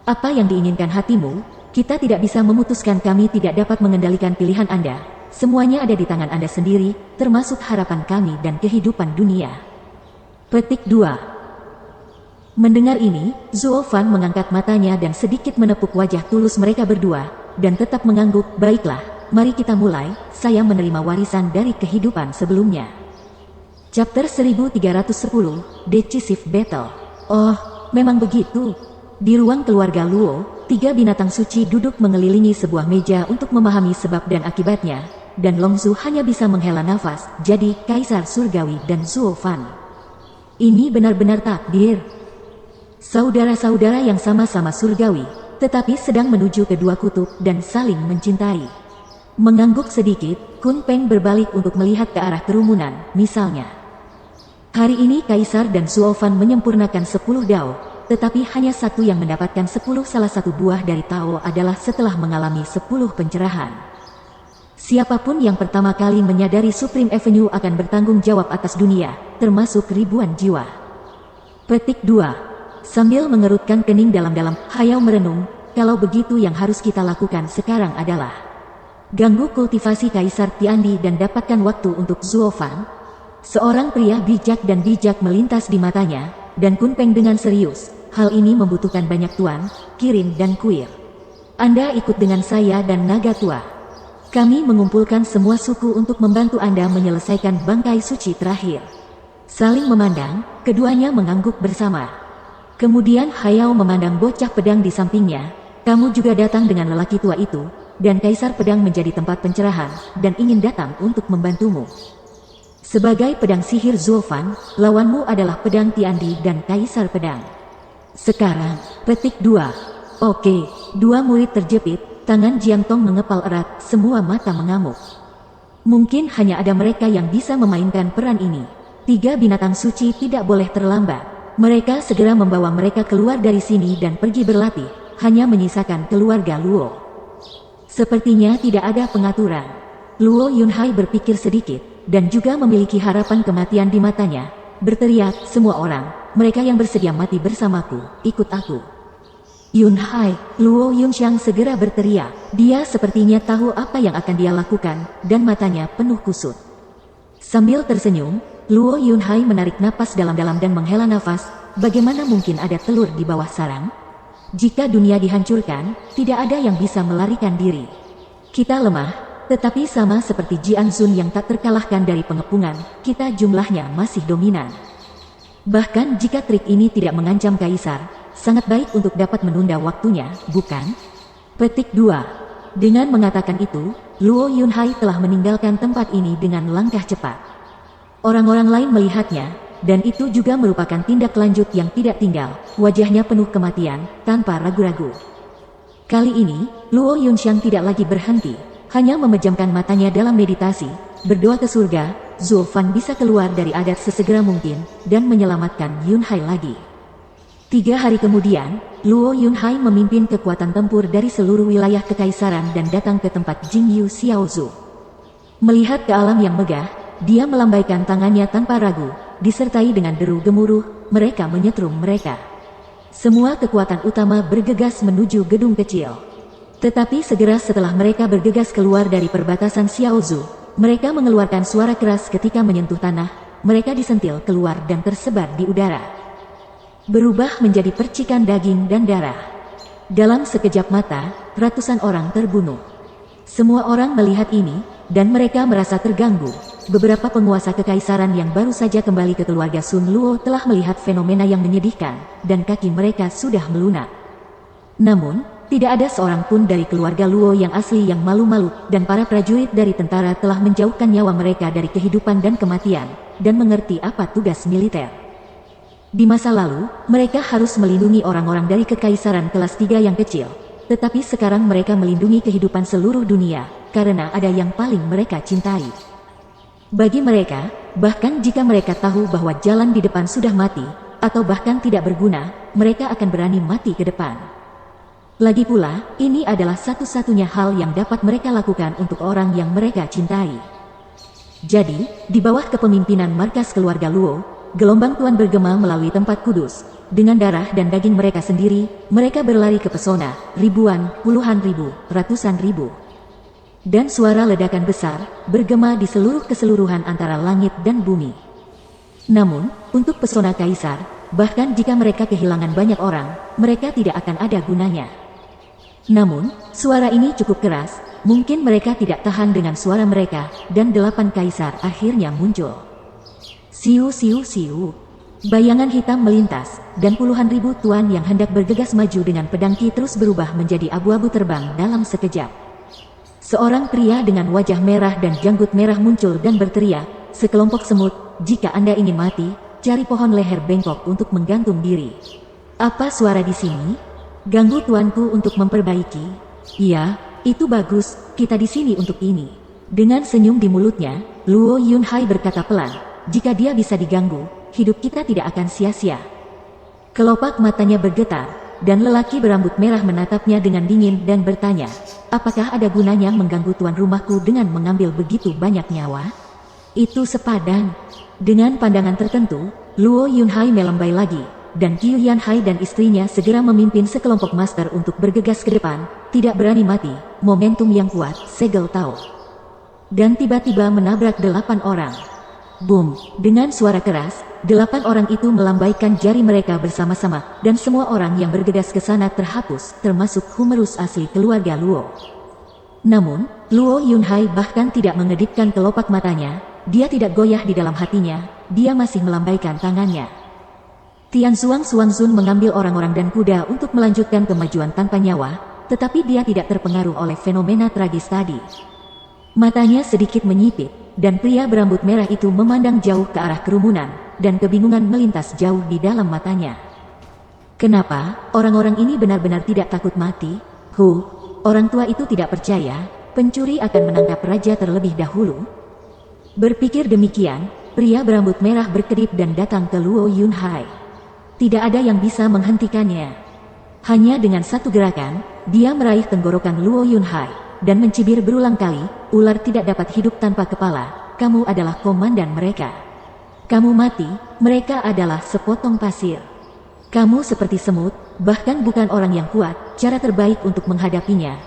Apa yang diinginkan hatimu? Kita tidak bisa memutuskan, kami tidak dapat mengendalikan pilihan Anda. Semuanya ada di tangan Anda sendiri, termasuk harapan kami dan kehidupan dunia. Petik 2. Mendengar ini, Zuofan mengangkat matanya dan sedikit menepuk wajah tulus mereka berdua, dan tetap mengangguk. Baiklah, mari kita mulai, saya menerima warisan dari kehidupan sebelumnya. Chapter 1310, Decisive Battle. Oh, memang begitu. Di ruang keluarga Luo, 3 binatang suci duduk mengelilingi sebuah meja untuk memahami sebab dan akibatnya, dan Longzu hanya bisa menghela nafas, jadi Kaisar Surgawi dan Zuofan. Ini benar-benar takdir. Saudara-saudara yang sama-sama surgawi, tetapi sedang menuju kedua kutub dan saling mencintai. Mengangguk sedikit, Kunpeng berbalik untuk melihat ke arah kerumunan, misalnya. Hari ini Kaisar dan Zuofan menyempurnakan 10 Dao, tetapi hanya satu yang mendapatkan 10. Salah satu buah dari Tao adalah setelah mengalami 10 pencerahan. Siapapun yang pertama kali menyadari Supreme Avenue akan bertanggung jawab atas dunia, termasuk ribuan jiwa. Petik 2. Sambil mengerutkan kening dalam-dalam, Hayao merenung, kalau begitu yang harus kita lakukan sekarang adalah ganggu kultivasi Kaisar Tiandi dan dapatkan waktu untuk Zuofan. Seorang pria bijak dan bijak melintas di matanya, dan Kunpeng dengan serius, hal ini membutuhkan banyak tuan, Kirin dan Kuir. Anda ikut dengan saya dan Naga Tua. Kami mengumpulkan semua suku untuk membantu Anda menyelesaikan bangkai suci terakhir. Saling memandang, keduanya mengangguk bersama. Kemudian Hayao memandang bocah pedang di sampingnya. Kamu juga datang dengan lelaki tua itu, dan Kaisar Pedang menjadi tempat pencerahan, dan ingin datang untuk membantumu. Sebagai pedang sihir Zuofan, lawanmu adalah pedang Tiandi dan Kaisar Pedang. Sekarang, petik 2. Oke, 2 murid terjepit, tangan Jiangtong mengepal erat, semua mata mengamuk. Mungkin hanya ada mereka yang bisa memainkan peran ini. Tiga binatang suci tidak boleh terlambat. Mereka segera membawa mereka keluar dari sini dan pergi berlatih, hanya menyisakan keluarga Luo. Sepertinya tidak ada pengaturan. Luo Yunhai berpikir sedikit, dan juga memiliki harapan kematian di matanya. Berteriak, semua orang, mereka yang bersedia mati bersamaku, ikut aku. Yunhai, Luo Yunxiang segera berteriak. Dia sepertinya tahu apa yang akan dia lakukan, dan matanya penuh kusut. Sambil tersenyum, Luo Yunhai menarik napas dalam-dalam dan menghela nafas. Bagaimana mungkin ada telur di bawah sarang? Jika dunia dihancurkan, tidak ada yang bisa melarikan diri. Kita lemah, tetapi sama seperti Jian Zun yang tak terkalahkan dari pengepungan, kita jumlahnya masih dominan. Bahkan jika trik ini tidak mengancam kaisar, sangat baik untuk dapat menunda waktunya, bukan? Petik 2. Dengan mengatakan itu, Luo Yunhai telah meninggalkan tempat ini dengan langkah cepat. Orang-orang lain melihatnya, dan itu juga merupakan tindak lanjut yang tidak tinggal, wajahnya penuh kematian, tanpa ragu-ragu. Kali ini, Luo Yunxiang tidak lagi berhenti, hanya memejamkan matanya dalam meditasi, berdoa ke surga, Zhou Fan bisa keluar dari adat sesegera mungkin, dan menyelamatkan Yunhai lagi. 3 hari kemudian, Luo Yunhai memimpin kekuatan tempur dari seluruh wilayah kekaisaran dan datang ke tempat Jingyu Xiaozhu. Melihat ke alam yang megah, dia melambaikan tangannya tanpa ragu, disertai dengan deru gemuruh, mereka menyetrum mereka. Semua kekuatan utama bergegas menuju gedung kecil. Tetapi segera setelah mereka bergegas keluar dari perbatasan Xiaozhu, mereka mengeluarkan suara keras ketika menyentuh tanah, mereka disentil keluar dan tersebar di udara. Berubah menjadi percikan daging dan darah. Dalam sekejap mata, ratusan orang terbunuh. Semua orang melihat ini, dan mereka merasa terganggu. Beberapa penguasa kekaisaran yang baru saja kembali ke keluarga Sun Luo telah melihat fenomena yang menyedihkan, dan kaki mereka sudah melunak. Namun, tidak ada seorang pun dari keluarga Luo yang asli yang malu-malu, dan para prajurit dari tentara telah menjauhkan nyawa mereka dari kehidupan dan kematian, dan mengerti apa tugas militer. Di masa lalu, mereka harus melindungi orang-orang dari kekaisaran kelas 3 yang kecil, tetapi sekarang mereka melindungi kehidupan seluruh dunia, karena ada yang paling mereka cintai. Bagi mereka, bahkan jika mereka tahu bahwa jalan di depan sudah mati, atau bahkan tidak berguna, mereka akan berani mati ke depan. Lagi pula, ini adalah satu-satunya hal yang dapat mereka lakukan untuk orang yang mereka cintai. Jadi, di bawah kepemimpinan markas keluarga Luo, gelombang tuan bergema melalui tempat kudus. Dengan darah dan daging mereka sendiri, mereka berlari ke pesona, ribuan, puluhan ribu, ratusan ribu. Dan suara ledakan besar, bergema di seluruh keseluruhan antara langit dan bumi. Namun, untuk pesona kaisar, bahkan jika mereka kehilangan banyak orang, mereka tidak akan ada gunanya. Namun, suara ini cukup keras, mungkin mereka tidak tahan dengan suara mereka, dan 8 kaisar akhirnya muncul. Siu siu siu. Bayangan hitam melintas, dan puluhan ribu tuan yang hendak bergegas maju dengan pedang Qi terus berubah menjadi abu-abu terbang dalam sekejap. Seorang pria dengan wajah merah dan janggut merah muncul dan berteriak, sekelompok semut, jika Anda ingin mati, cari pohon leher bengkok untuk menggantung diri. Apa suara di sini? Ganggu tuanku untuk memperbaiki. Iya, itu bagus, kita di sini untuk ini. Dengan senyum di mulutnya, Luo Yunhai berkata pelan, jika dia bisa diganggu, hidup kita tidak akan sia-sia. Kelopak matanya bergetar, dan lelaki berambut merah menatapnya dengan dingin dan bertanya, apakah ada gunanya mengganggu tuan rumahku dengan mengambil begitu banyak nyawa? Itu sepadan. Dengan pandangan tertentu, Luo Yunhai melambai lagi, dan Qiu Yanhai dan istrinya segera memimpin sekelompok master untuk bergegas ke depan, tidak berani mati, momentum yang kuat, segel Tao. Dan tiba-tiba menabrak 8 orang. Boom! Dengan suara keras, 8 orang itu melambaikan jari mereka bersama-sama, dan semua orang yang bergegas ke sana terhapus, termasuk Humerus asli keluarga Luo. Namun, Luo Yunhai bahkan tidak mengedipkan kelopak matanya, dia tidak goyah di dalam hatinya, dia masih melambaikan tangannya. Tianzuang Xuanzun mengambil orang-orang dan kuda untuk melanjutkan kemajuan tanpa nyawa, tetapi dia tidak terpengaruh oleh fenomena tragis tadi. Matanya sedikit menyipit, dan pria berambut merah itu memandang jauh ke arah kerumunan, dan kebingungan melintas jauh di dalam matanya. Kenapa orang-orang ini benar-benar tidak takut mati? Orang tua itu tidak percaya, pencuri akan menangkap raja terlebih dahulu. Berpikir demikian, pria berambut merah berkedip dan datang ke Luo Yunhai. Tidak ada yang bisa menghentikannya. Hanya dengan satu gerakan, dia meraih tenggorokan Luo Yunhai dan mencibir berulang kali, ular tidak dapat hidup tanpa kepala, kamu adalah komandan mereka. Kamu mati, mereka adalah sepotong pasir. Kamu seperti semut, bahkan bukan orang yang kuat, cara terbaik untuk menghadapinya,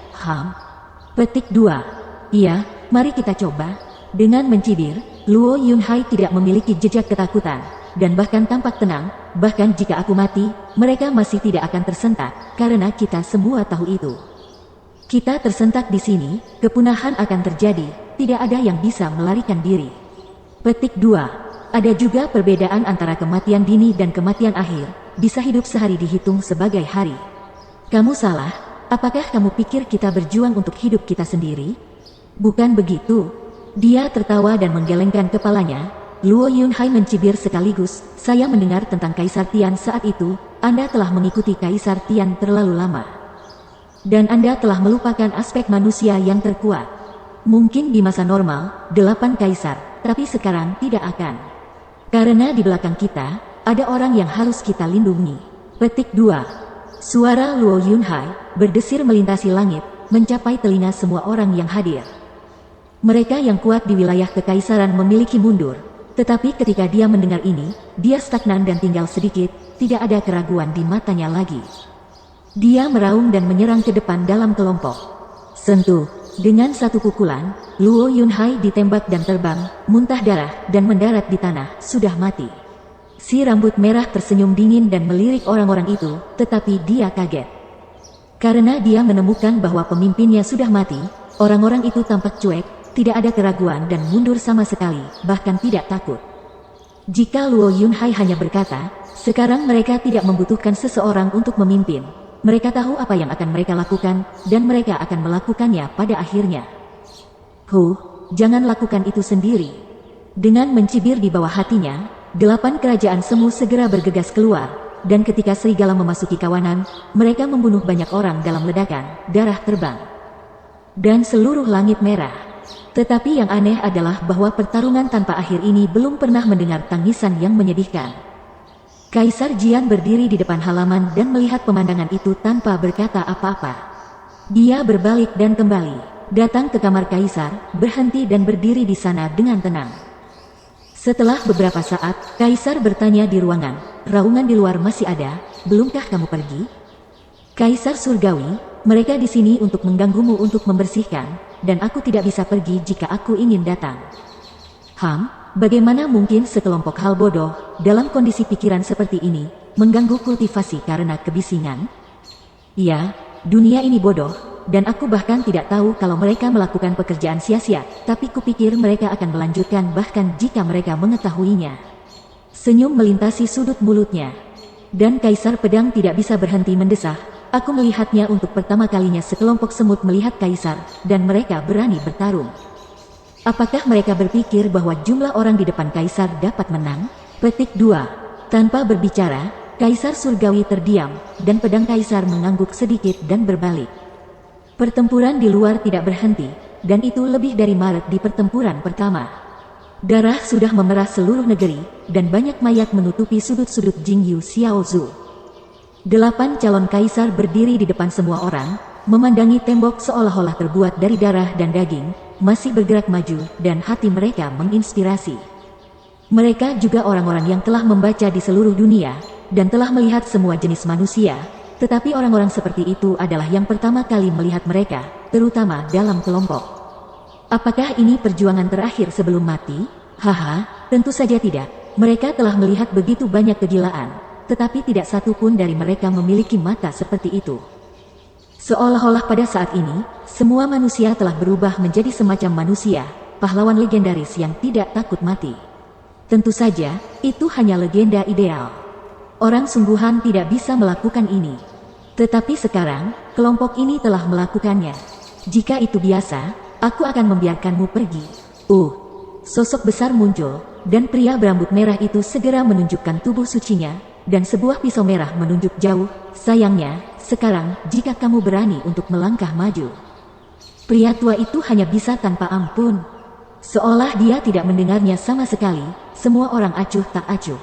Petik 2. Iya, mari kita coba. Dengan mencibir, Luo Yunhai tidak memiliki jejak ketakutan, dan bahkan tampak tenang, bahkan jika aku mati, mereka masih tidak akan tersentak, karena kita semua tahu itu. Kita tersentak di sini, kepunahan akan terjadi, tidak ada yang bisa melarikan diri. Petik 2. Ada juga perbedaan antara kematian dini dan kematian akhir, bisa hidup sehari dihitung sebagai hari. Kamu salah, apakah kamu pikir kita berjuang untuk hidup kita sendiri? Bukan begitu. Dia tertawa dan menggelengkan kepalanya. Luo Yunhai mencibir sekaligus, saya mendengar tentang Kaisar Tian saat itu, Anda telah mengikuti Kaisar Tian terlalu lama. Dan Anda telah melupakan aspek manusia yang terkuat. Mungkin di masa normal, 8 kaisar, tapi sekarang tidak akan. Karena di belakang kita, ada orang yang harus kita lindungi. Petik 2. Suara Luo Yunhai berdesir melintasi langit, mencapai telinga semua orang yang hadir. Mereka yang kuat di wilayah kekaisaran memiliki mundur, tetapi ketika dia mendengar ini, dia stagnan dan tinggal sedikit, tidak ada keraguan di matanya lagi. Dia meraung dan menyerang ke depan dalam kelompok. Sentuh. Dengan satu pukulan, Luo Yunhai ditembak dan terbang, muntah darah, dan mendarat di tanah, sudah mati. Si rambut merah tersenyum dingin dan melirik orang-orang itu, tetapi dia kaget. Karena dia menemukan bahwa pemimpinnya sudah mati, orang-orang itu tampak cuek, tidak ada keraguan dan mundur sama sekali, bahkan tidak takut. Jika Luo Yunhai hanya berkata, sekarang mereka tidak membutuhkan seseorang untuk memimpin. Mereka tahu apa yang akan mereka lakukan, dan mereka akan melakukannya pada akhirnya. Jangan lakukan itu sendiri. Dengan mencibir di bawah hatinya, 8 kerajaan semu segera bergegas keluar, dan ketika serigala memasuki kawanan, mereka membunuh banyak orang dalam ledakan, darah terbang. Dan seluruh langit merah. Tetapi yang aneh adalah bahwa pertarungan tanpa akhir ini belum pernah mendengar tangisan yang menyedihkan. Kaisar Jian berdiri di depan halaman dan melihat pemandangan itu tanpa berkata apa-apa. Dia berbalik dan kembali, datang ke kamar kaisar, berhenti dan berdiri di sana dengan tenang. Setelah beberapa saat, kaisar bertanya di ruangan, raungan di luar masih ada, belumkah kamu pergi? Kaisar surgawi, mereka di sini untuk mengganggumu untuk membersihkan, dan aku tidak bisa pergi jika aku ingin datang. Bagaimana mungkin sekelompok hal bodoh, dalam kondisi pikiran seperti ini, mengganggu kultivasi karena kebisingan? Ya, dunia ini bodoh, dan aku bahkan tidak tahu kalau mereka melakukan pekerjaan sia-sia, tapi kupikir mereka akan melanjutkan bahkan jika mereka mengetahuinya. Senyum melintasi sudut mulutnya. Dan Kaisar Pedang tidak bisa berhenti mendesah, aku melihatnya untuk pertama kalinya sekelompok semut melihat Kaisar, dan mereka berani bertarung. Apakah mereka berpikir bahwa jumlah orang di depan Kaisar dapat menang? Petik 2. Tanpa berbicara, Kaisar Surgawi terdiam, dan pedang Kaisar mengangguk sedikit dan berbalik. Pertempuran di luar tidak berhenti, dan itu lebih dari maret di pertempuran pertama. Darah sudah memerah seluruh negeri, dan banyak mayat menutupi sudut-sudut Jingyu Xiaozu. 8 calon Kaisar berdiri di depan semua orang, memandangi tembok seolah-olah terbuat dari darah dan daging, masih bergerak maju, dan hati mereka menginspirasi. Mereka juga orang-orang yang telah membaca di seluruh dunia, dan telah melihat semua jenis manusia, tetapi orang-orang seperti itu adalah yang pertama kali melihat mereka, terutama dalam kelompok. Apakah ini perjuangan terakhir sebelum mati? Tentu saja tidak. Mereka telah melihat begitu banyak kegilaan, tetapi tidak satu pun dari mereka memiliki mata seperti itu. Seolah-olah pada saat ini, semua manusia telah berubah menjadi semacam manusia, pahlawan legendaris yang tidak takut mati. Tentu saja, itu hanya legenda ideal. Orang sungguhan tidak bisa melakukan ini. Tetapi sekarang, kelompok ini telah melakukannya. Jika itu biasa, aku akan membiarkanmu pergi. Sosok besar muncul, dan pria berambut merah itu segera menunjukkan tubuh sucinya, dan sebuah pisau merah menunjuk jauh. Sayangnya, sekarang, jika kamu berani untuk melangkah maju. Pria tua itu hanya bisa tanpa ampun. Seolah dia tidak mendengarnya sama sekali, semua orang acuh tak acuh.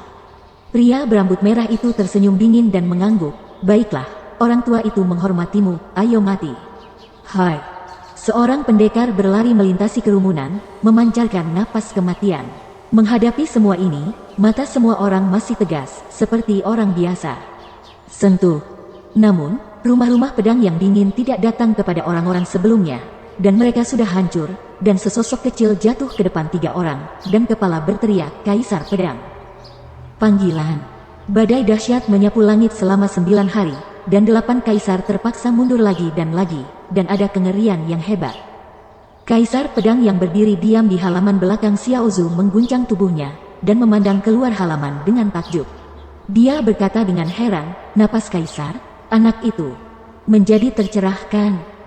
Pria berambut merah itu tersenyum dingin dan mengangguk. Baiklah, orang tua itu menghormatimu, ayo mati. Hai. Seorang pendekar berlari melintasi kerumunan, memancarkan napas kematian. Menghadapi semua ini, mata semua orang masih tegas, seperti orang biasa. Sentuh. Namun, rumah-rumah pedang yang dingin tidak datang kepada orang-orang sebelumnya, dan mereka sudah hancur, dan sesosok kecil jatuh ke depan 3 orang, dan kepala berteriak, Kaisar Pedang. Panggilan. Badai dahsyat menyapu langit selama 9 hari, dan 8 kaisar terpaksa mundur lagi, dan ada kengerian yang hebat. Kaisar Pedang yang berdiri diam di halaman belakang Xiaozu mengguncang tubuhnya, dan memandang keluar halaman dengan takjub. Dia berkata dengan heran, napas Kaisar, anak itu menjadi tercerahkan.